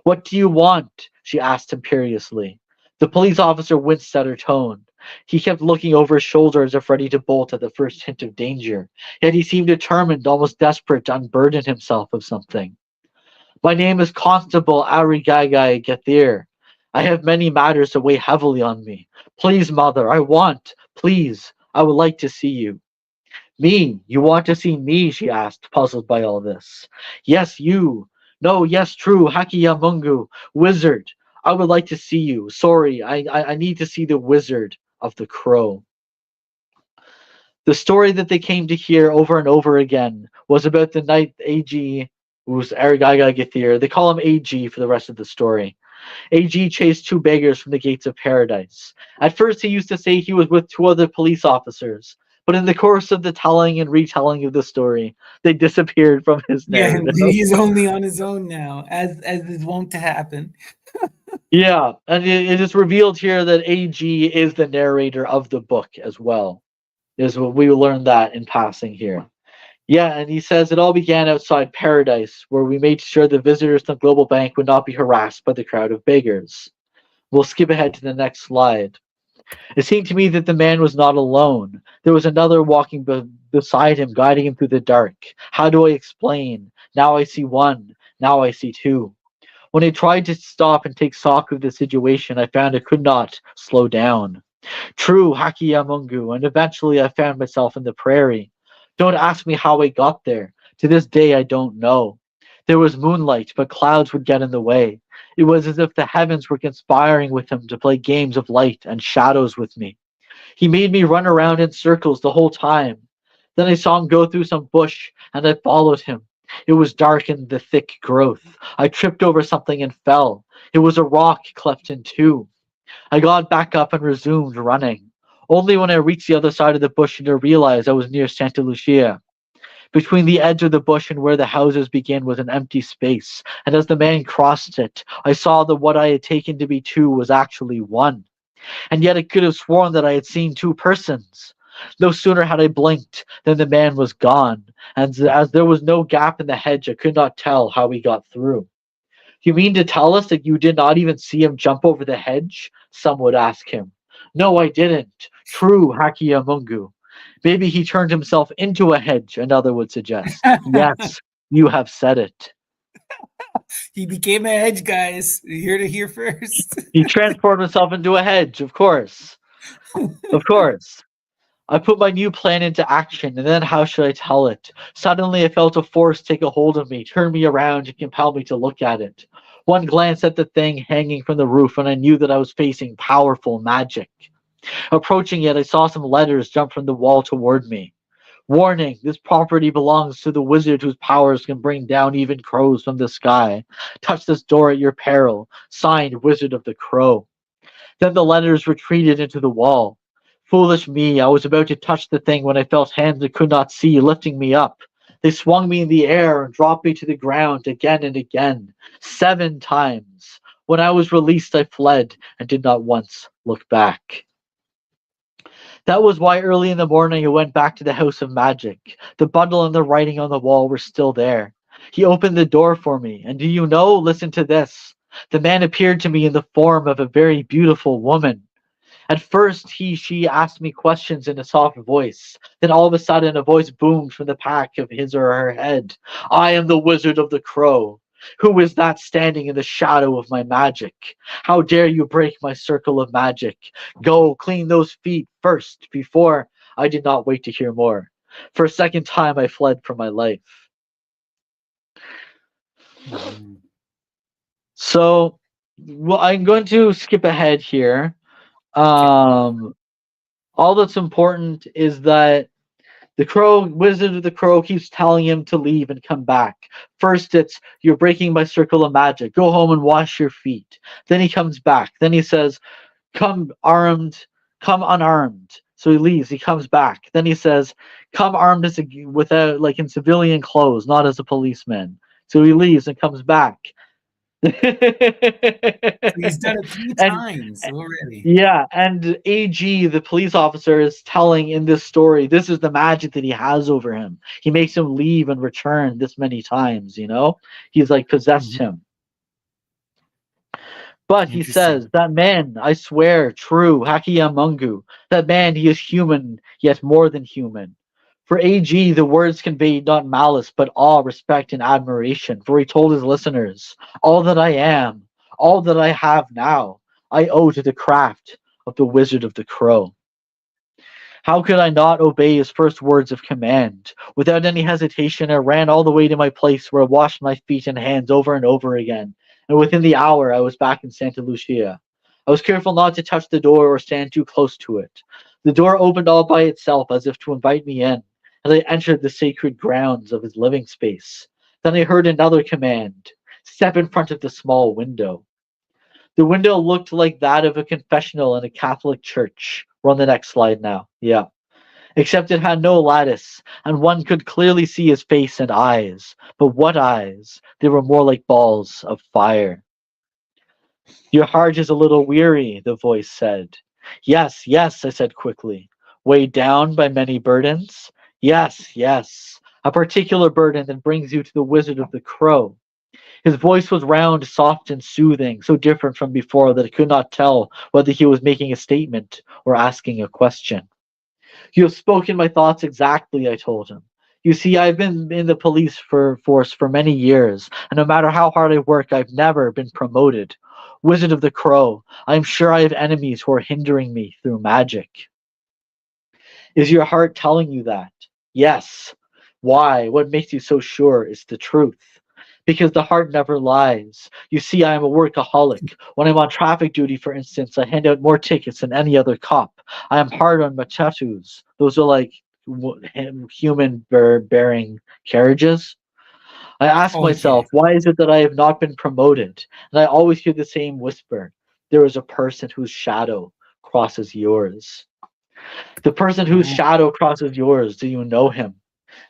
"What do you want?" she asked imperiously. The police officer winced at her tone. He kept looking over his shoulder as if ready to bolt at the first hint of danger. Yet he seemed determined, almost desperate, to unburden himself of something. "My name is Constable Arigagai Gathir. I have many matters that weigh heavily on me. Please, mother, please, I would like to see you." "Me? You want to see me?" she asked, puzzled by all this. "Yes, you. No, yes, true, Hakiya Mungu, wizard. I would like to see you. Sorry, I need to see the Wizard of the Crow." The story that they came to hear over and over again was about the night AG, who's Arigaga Gathir. They call him AG for the rest of the story. AG chased two beggars from the gates of paradise. At first, he used to say he was with two other police officers, but in the course of the telling and retelling of the story, they disappeared from his Yeah, narrative. he's only on his own now, as is wont to happen. Yeah, and it is revealed here that AG is the narrator of the book as well. Is what we learned that in passing here. Yeah, and he says it all began outside paradise, where we made sure the visitors to the global bank would not be harassed by the crowd of beggars. We'll skip ahead to the next slide. It seemed to me that the man was not alone. There was another walking beside him, guiding him through the dark. How do I explain? Now I see one. Now I see two. When I tried to stop and take stock of the situation, I found I could not slow down. True, Hakiya Mungu, and eventually I found myself in the prairie. Don't ask me how I got there. To this day, I don't know. There was moonlight, but clouds would get in the way. It was as if the heavens were conspiring with him to play games of light and shadows with me. He made me run around in circles the whole time. Then I saw him go through some bush, and I followed him. It was dark in the thick growth. I tripped over something and fell. It was a rock cleft in two. I got back up and resumed running. Only when I reached the other side of the bush did I realize I was near Santa Lucia. Between the edge of the bush and where the houses began was an empty space, and as the man crossed it, I saw that what I had taken to be two was actually one. And yet I could have sworn that I had seen two persons. No sooner had I blinked than the man was gone, and as there was no gap in the hedge, I could not tell how he got through. You mean to tell us that you did not even see him jump over the hedge? Some would ask him. No, I didn't. True, Hakiamungu. Maybe he turned himself into a hedge, another would suggest. Yes, you have said it. He became a hedge, guys. You're here to hear first. He transformed himself into a hedge, of course. Of course. I put my new plan into action, and then how should I tell it? Suddenly I felt a force take a hold of me, turn me around, and compel me to look at it. One glance at the thing hanging from the roof, and I knew that I was facing powerful magic. Approaching it, I saw some letters jump from the wall toward me. Warning, this property belongs to the wizard whose powers can bring down even crows from the sky. Touch this door at your peril. Signed, Wizard of the Crow. Then the letters retreated into the wall. Foolish me, I was about to touch the thing when I felt hands I could not see lifting me up. They swung me in the air and dropped me to the ground again and again, 7 times. When I was released, I fled and did not once look back. That was why early in the morning I went back to the House of Magic. The bundle and the writing on the wall were still there. He opened the door for me, and do you know, listen to this. The man appeared to me in the form of a very beautiful woman. At first, she asked me questions in a soft voice. Then all of a sudden, a voice boomed from the back of his or her head. I am the Wizard of the Crow. Who is that standing in the shadow of my magic? How dare you break my circle of magic? Go, clean those feet first, before I did not wait to hear more. For a second time, I fled for my life. So, well, I'm going to skip ahead here. All that's important is that the Wizard of the Crow keeps telling him to leave and come back. First it's, you're breaking my circle of magic. Go home and wash your feet. Then he comes back. Then he says, come armed, come unarmed. So he leaves, he comes back. Then he says, come armed without, like in civilian clothes, not as a policeman. So he leaves and comes back. He's done it 3 And times already. yeah, and AG, the police officer, is telling in this story, this is the magic that he has over him. He makes him leave and return this many times, you know? He's like possessed him. But he says, that man, I swear, true, Hakiamungu, that man, he is human, yet more than human. For AG, the words conveyed not malice, but awe, respect, and admiration, for he told his listeners, all that I am, all that I have now, I owe to the craft of the Wizard of the Crow. How could I not obey his first words of command? Without any hesitation, I ran all the way to my place where I washed my feet and hands over and over again, and within the hour I was back in Santa Lucia. I was careful not to touch the door or stand too close to it. The door opened all by itself as if to invite me in, as I entered the sacred grounds of his living space. Then I heard another command, step in front of the small window. The window looked like that of a confessional in a Catholic church. We're on the next slide now. Yeah. Except it had no lattice, and one could clearly see his face and eyes. But what eyes? They were more like balls of fire. Your heart is a little weary, the voice said. Yes, yes, I said quickly. Weighed down by many burdens? Yes, yes. A particular burden that brings you to the Wizard of the Crow. His voice was round, soft, and soothing, so different from before that I could not tell whether he was making a statement or asking a question. You have spoken my thoughts exactly, I told him. You see, I've been in the police force for many years, and no matter how hard I work, I've never been promoted. Wizard of the Crow, I am sure I have enemies who are hindering me through magic. Is your heart telling you that? Yes. Why? What makes you so sure? It's the truth. Because the heart never lies. You see, I am a workaholic. When I'm on traffic duty, for instance, I hand out more tickets than any other cop. I am hard on machatus. Those are like human bearing carriages. I ask Oh yeah. myself, why is it that I have not been promoted? And I always hear the same whisper. There is a person whose shadow crosses yours. The person whose Oh, shadow crosses yours, do you know him?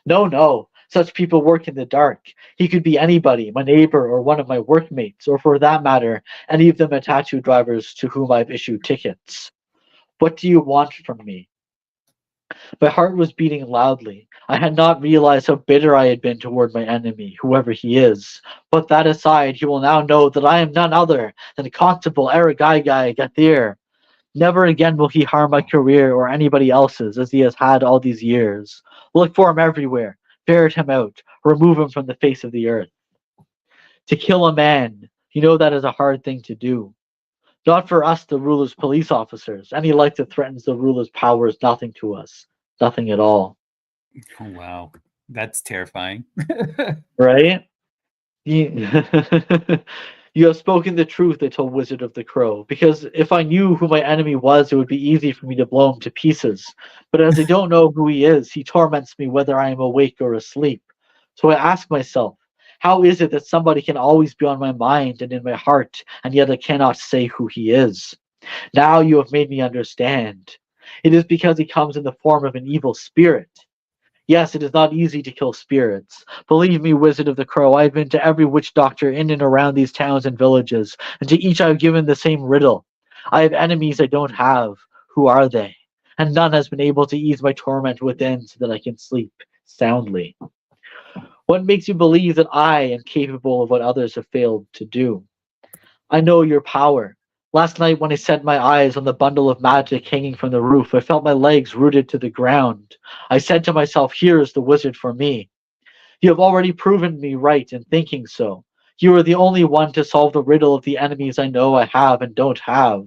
No, no. Such people work in the dark. He could be anybody, my neighbor or one of my workmates, or for that matter, any of the Matachu drivers to whom I've issued tickets. What do you want from me? My heart was beating loudly. I had not realized how bitter I had been toward my enemy, whoever he is. But that aside, he will now know that I am none other than Constable Aragaigai Gathir. Never again will he harm my career or anybody else's as he has had all these years. Look for him everywhere, ferret him out, remove him from the face of the earth. To kill a man, you know that is a hard thing to do. Not for us, the ruler's police officers. Any life that threatens the ruler's power is nothing to us. Nothing at all. oh wow. That's terrifying. Right? You, you have spoken the truth, I told Wizard of the Crow, because if I knew who my enemy was, it would be easy for me to blow him to pieces. But as I don't know who he is, he torments me whether I am awake or asleep. So I ask myself, how is it that somebody can always be on my mind and in my heart, and yet I cannot say who he is? Now you have made me understand. It is because he comes in the form of an evil spirit. Yes, it is not easy to kill spirits. Believe me, Wizard of the Crow, I have been to every witch doctor in and around these towns and villages, and to each I have given the same riddle. I have enemies I don't have. Who are they? And none has been able to ease my torment within so that I can sleep soundly. What makes you believe that I am capable of what others have failed to do? I know your power. Last night, when I set my eyes on the bundle of magic hanging from the roof, I felt my legs rooted to the ground. I said to myself, here is the wizard for me. You have already proven me right in thinking so. You are the only one to solve the riddle of the enemies I know I have and don't have.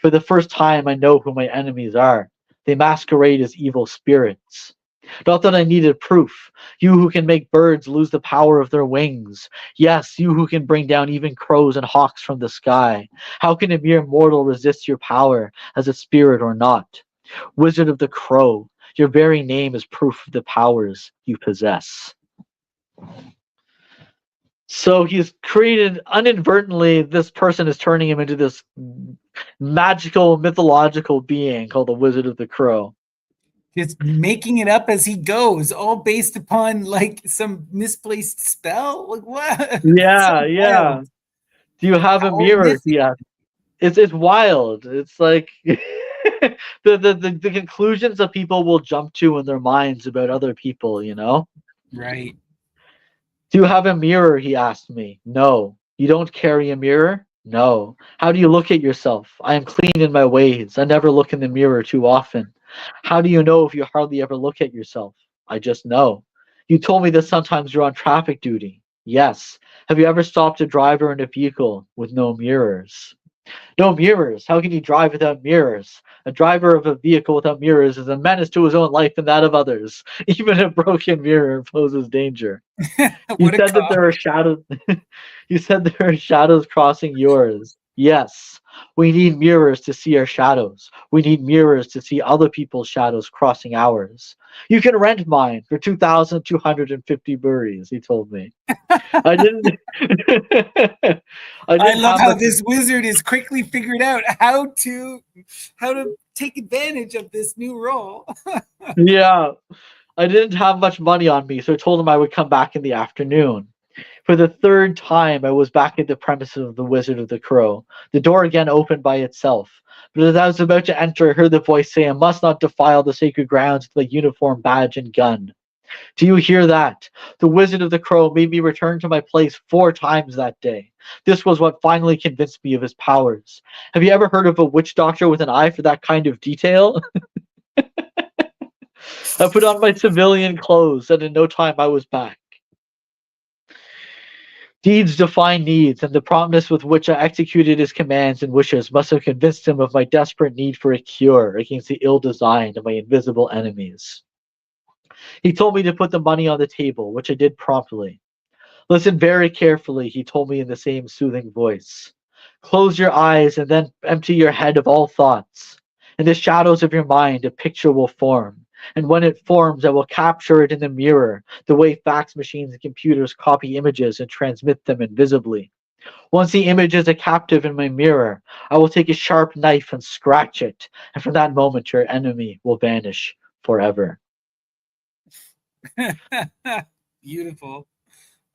For the first time, I know who my enemies are. They masquerade as evil spirits. Not that I needed proof. You who can make birds lose the power of their wings. Yes, you who can bring down even crows and hawks from the sky. How can a mere mortal resist your power as a spirit or not? Wizard of the Crow, your very name is proof of the powers you possess. So he's created inadvertently, this person is turning him into this magical, mythological being called the Wizard of the Crow. Just making it up as he goes, all based upon like some misplaced spell. Like what? It's so Yeah, yeah. wild. Do you have a How mirror? mythic. Yeah. It's wild. It's like the conclusions that people will jump to in their minds about other people, you know? Right. Do you have a mirror? He asked me. No. You don't carry a mirror? No. How do you look at yourself? I am clean in my ways. I never look in the mirror too often. How do you know if you hardly ever look at yourself? I just know. You told me that sometimes you're on traffic duty. Yes. Have you ever stopped a driver in a vehicle with no mirrors? No mirrors. How can you drive without mirrors? A driver of a vehicle without mirrors is a menace to his own life and that of others. Even a broken mirror poses danger. You What a said that cop. there are shadows. You said there are shadows crossing yours. Yes, we need mirrors to see our shadows. We need mirrors to see other people's shadows crossing ours. You can rent mine for 2,250 burries, he told me. I didn't I I didn't love have how much. this wizard has quickly figured out how to take advantage of this new role. Yeah, I didn't have much money on me, so I told him I would come back in the afternoon. For the third time, I was back at the premises of the Wizard of the Crow. The door again opened by itself. But as I was about to enter, I heard the voice say, I must not defile the sacred grounds with a uniform, badge, and gun. Do you hear that? The Wizard of the Crow made me return to my place 4 times that day. This was what finally convinced me of his powers. Have you ever heard of a witch doctor with an eye for that kind of detail? I put on my civilian clothes, and in no time I was back. Deeds define needs, and the promptness with which I executed his commands and wishes must have convinced him of my desperate need for a cure against the ill design of my invisible enemies. He told me to put the money on the table, which I did promptly. Listen very carefully, he told me in the same soothing voice. Close your eyes and then empty your head of all thoughts. In the shadows of your mind, a picture will form. And when it forms, I will capture it in the mirror, the way fax machines and computers copy images and transmit them invisibly. Once the image is a captive in my mirror, I will take a sharp knife and scratch it, and from that moment your enemy will vanish forever. Beautiful.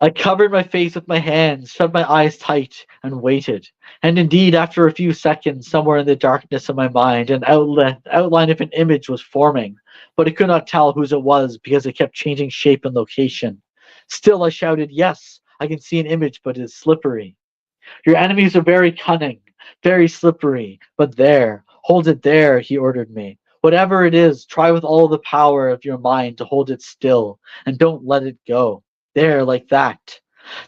I covered my face with my hands, shut my eyes tight, and waited. And indeed, after a few seconds, somewhere in the darkness of my mind, an outline of an image was forming, but I could not tell whose it was because it kept changing shape and location. Still, I shouted, yes, I can see an image, but it is slippery. Your enemies are very cunning, very slippery, but there, hold it there, he ordered me. Whatever it is, try with all the power of your mind to hold it still, and don't let it go. There, like that.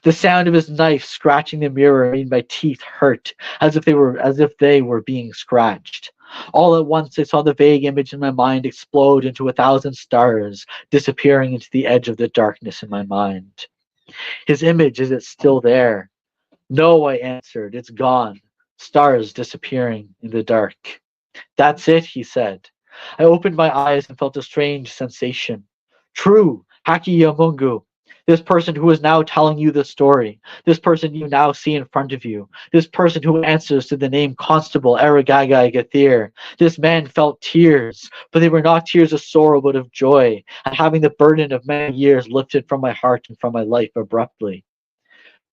The sound of his knife scratching the mirror made my teeth hurt, as if they were being scratched. All at once I saw the vague image in my mind explode into 1,000 stars, disappearing into the edge of the darkness in my mind. His image, is it still there? No, I answered, it's gone. Stars disappearing in the dark. That's it, he said. I opened my eyes and felt a strange sensation. True, Haki Yamungu. This person who is now telling you the story. This person you now see in front of you. This person who answers to the name Constable Aragagai Gathir. This man felt tears, but they were not tears of sorrow but of joy, at having the burden of many years lifted from my heart and from my life abruptly.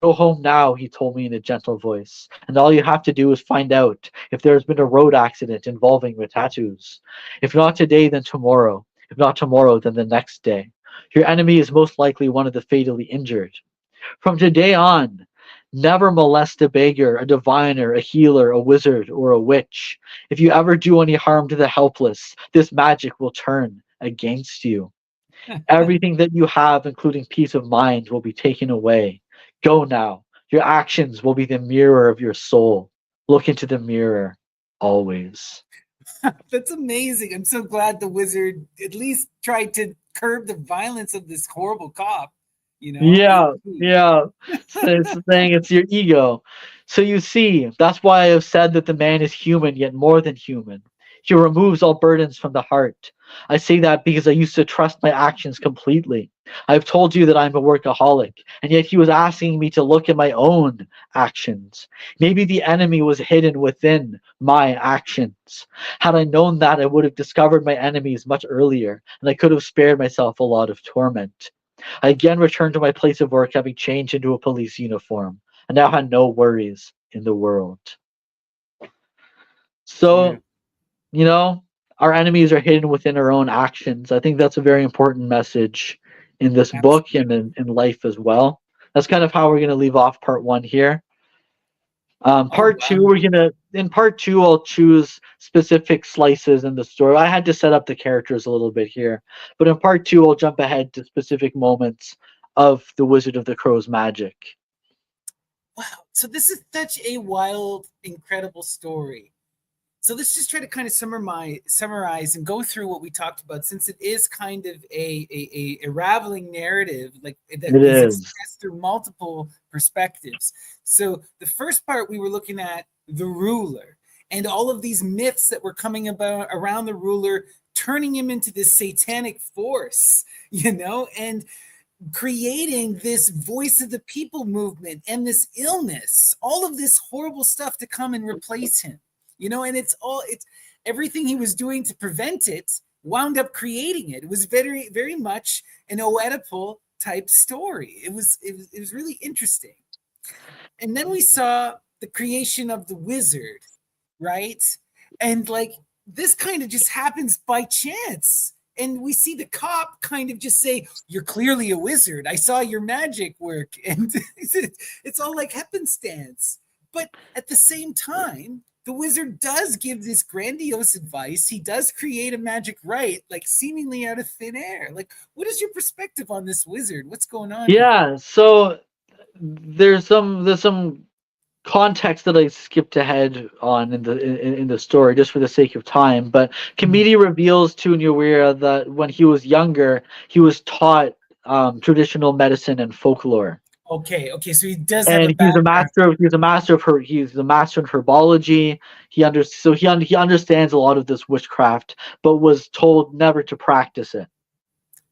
Go home now, he told me in a gentle voice, and all you have to do is find out if there has been a road accident involving your tattoos. If not today, then tomorrow. If not tomorrow, then the next day. Your enemy is most likely one of the fatally injured. From today on, never molest a beggar, a diviner, a healer, a wizard, or a witch. If you ever do any harm to the helpless, this magic will turn against you. Everything that you have, including peace of mind, will be taken away. Go now. Your actions will be the mirror of your soul. Look into the mirror always. That's amazing. I'm so glad the wizard at least tried to curb the violence of this horrible cop. You know, Yeah, yeah. So it's saying it's your ego. So you see, that's why I have said that the man is human, yet more than human. He removes all burdens from the heart. I say that because I used to trust my actions completely. I've told you that I'm a workaholic, and yet he was asking me to look at my own actions. Maybe the enemy was hidden within my actions. Had I known that, I would have discovered my enemies much earlier, and I could have spared myself a lot of torment. I again returned to my place of work, having changed into a police uniform, and now had no worries in the world. So, beautiful. you know, our enemies are hidden within our own actions. I think that's a very important message in this book and Absolutely. in life as well. That's kind of how we're going to leave off part one here. Oh Part two, wow. in part two, I'll choose specific slices in the story. I had to set up the characters a little bit here, but in part two, I'll jump ahead to specific moments of the Wizard of the Crow's magic. Wow. So this is such a wild, incredible story. So let's just try to kind of summarize and go through what we talked about, since it is kind of a raveling narrative, like that It is is. expressed through multiple perspectives. So the first part we were looking at the ruler and all of these myths that were coming about around the ruler, turning him into this satanic force, and creating this voice of the people movement and this illness, all of this horrible stuff to come and replace him, and it's everything he was doing to prevent it wound up creating it. It was very, very much an Oedipal type story. It was really interesting. And then we saw the creation of the wizard, right? And like this kind of just happens by chance. And we see the cop kind of just say, "You're clearly a wizard. I saw your magic work." And it's all like happenstance. But at the same time, the wizard does give this grandiose advice. He does create a magic right, like seemingly out of thin air. Like, what is your perspective on this wizard? What's going on here? Yeah. So there's some context that I skipped ahead on in the story just for the sake of time. But Mhm. Kamiti reveals to Nyawira that when he was younger, he was taught traditional medicine and folklore. Okay, so he does have a And he's a background. master of he's a master in herbology. He understands a lot of this witchcraft, but was told never to practice it.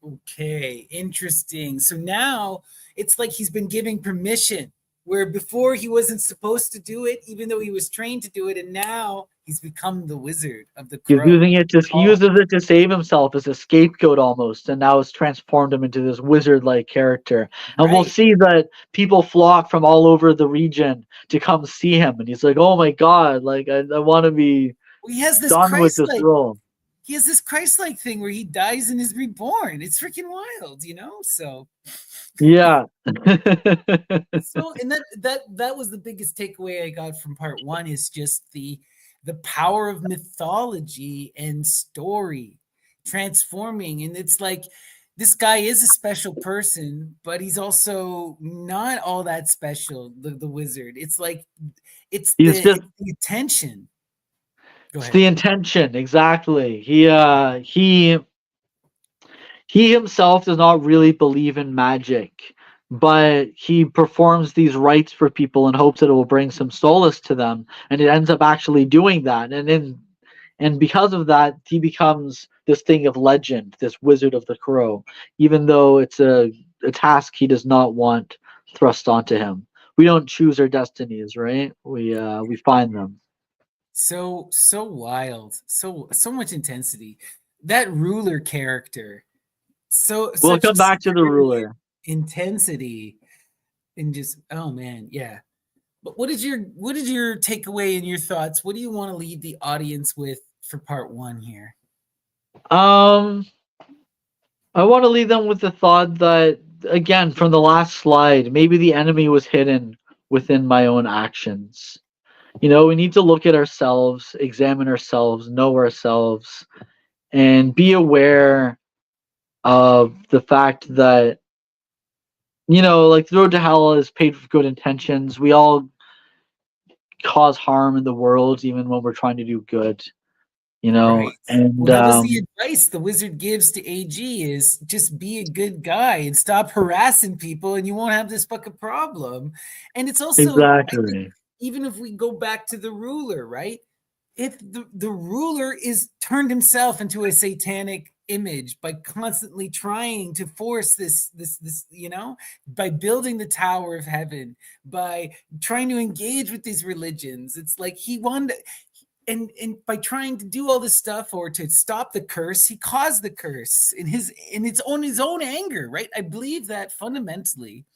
Okay, interesting. So now it's like he's been giving permission, where before he wasn't supposed to do it, even though he was trained to do it, and now he's become the wizard of the He's crow. using it to he Oh, uses it to save himself as a scapegoat almost, and now it's transformed him into this wizard-like character. And we'll right. see that people flock from all over the region to come see him, and he's like, "Oh my god, like I want to be Well, he has this done with this Christ-like. role." He has this Christ-like thing where he dies and is reborn. It's freaking wild, you know. So, Yeah. so, and that was the biggest takeaway I got from part one is just the power of mythology and story transforming, and it's like this guy is a special person, but he's also not all that special. The wizard, it's like it's He's just the attention. Go it's ahead. the intention, exactly. He himself does not really believe in magic, but he performs these rites for people in hopes that it will bring some solace to them, and it ends up actually doing that. And because of that, he becomes this thing of legend, this Wizard of the Crow, even though it's a task he does not want thrust onto him. We don't choose our destinies, right? We find them. So wild, so much intensity. That ruler character, so We'll such come back to the brilliant ruler. intensity, and just oh man, yeah. But what is your takeaway and your thoughts? What do you want to leave the audience with for part one here? Um, I want to leave them with the thought that, again, from the last slide, maybe the enemy was hidden within my own actions. We need to look at ourselves, examine ourselves, know ourselves, and be aware of the fact that, like the road to hell is paved with good intentions. We all cause harm in the world, even when we're trying to do good, Right. and Well, that was the advice the wizard gives to AG is just be a good guy and stop harassing people and you won't have this fucking problem. And it's also, I think, exactly. even if we go back to the ruler, right? If the ruler is turned himself into a satanic image by constantly trying to force this, by building the Tower of Heaven, by trying to engage with these religions, it's like he wanted, and by trying to do all this stuff or to stop the curse, he caused the curse in his own anger, right? I believe that fundamentally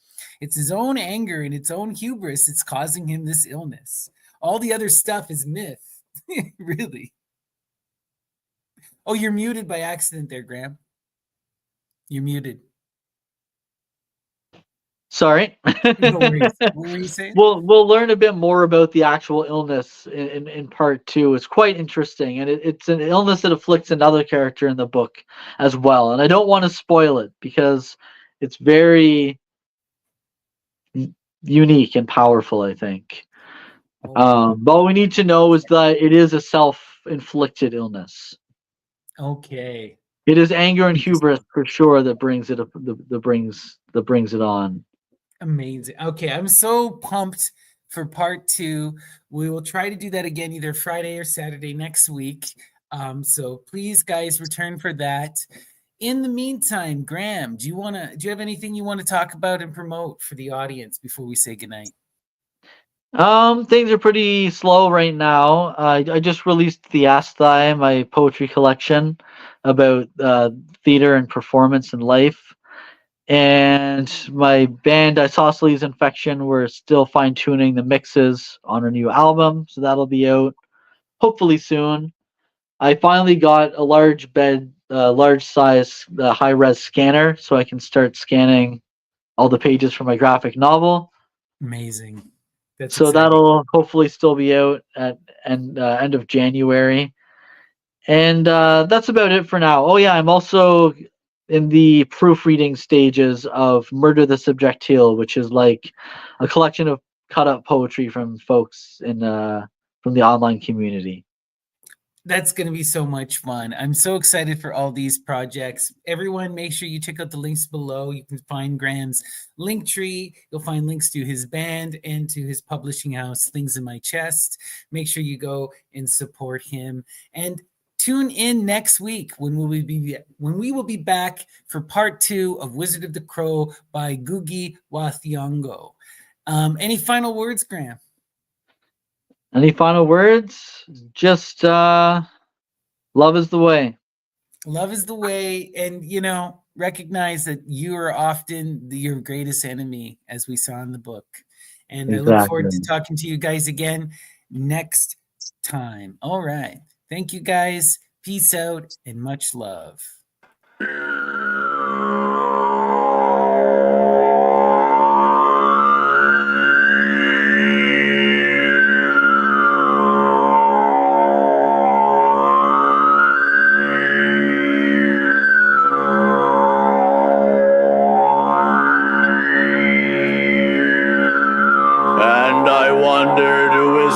it's his own anger and its own hubris it's causing him this illness. All the other stuff is myth. Really. Oh, you're muted by accident there, Graham. You're muted. Sorry. No worries. What were you saying? We'll learn a bit more about the actual illness in part two. It's quite interesting, and it's an illness that afflicts another character in the book as well. And I don't want to spoil it because it's very unique and powerful, I think. Oh, But all we need to know is that it is a self-inflicted illness. okay. It is anger and hubris Interesting. for sure that brings it on. Amazing. Okay, I'm so pumped for part two. We will try to do that again either Friday or Saturday next week. So please, guys, return for that. In the meantime, Graham, do you have anything you want to talk about and promote for the audience before we say goodnight? Things are pretty slow right now. I just released the Asthai, my poetry collection about theater and performance and life. And my band Isosceles Infection, we're still fine tuning the mixes on a new album, so that'll be out hopefully soon. I finally got a large size, high res scanner, so I can start scanning all the pages for my graphic novel. Amazing. That's So exciting. that'll hopefully still be out at end of January. And that's about it for now. Oh yeah, I'm also in the proofreading stages of Murder the Subjectile, which is like a collection of cut up poetry from folks from the online community. That's going to be so much fun. I'm so excited for all these projects. Everyone, make sure you check out the links below. You can find Graham's link tree. You'll find links to his band and to his publishing house, Things in My Chest. Make sure you go and support him. And tune in next week when we will be back for part 2 of Wizard of the Crow by Ngūgī wa Thiong'o. Any final words, Graham? Any final words? Just love is the way. Love is the way. And, recognize that you are often your greatest enemy, as we saw in the book. And exactly. I look forward to talking to you guys again next time. All right. Thank you, guys. Peace out and much love.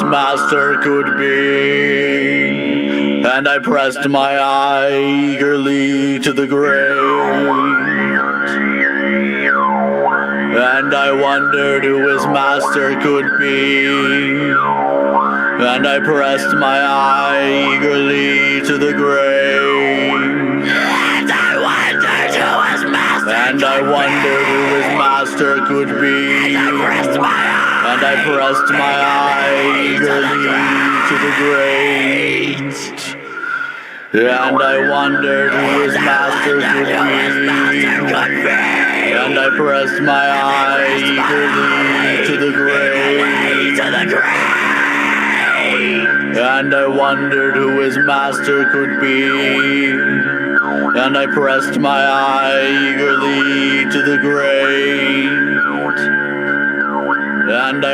Master could be, and I pressed my eye eagerly to the grave, and I wondered who his master could be, and I pressed my eye eagerly to the grave, and I wondered who his master could be, and I pressed my eye. And I pressed my eye eagerly to the grave, and I wondered who his master could be, and I pressed my eye eagerly to the grave, and I wondered who his master could be, and I pressed my eye eagerly to the grave. And I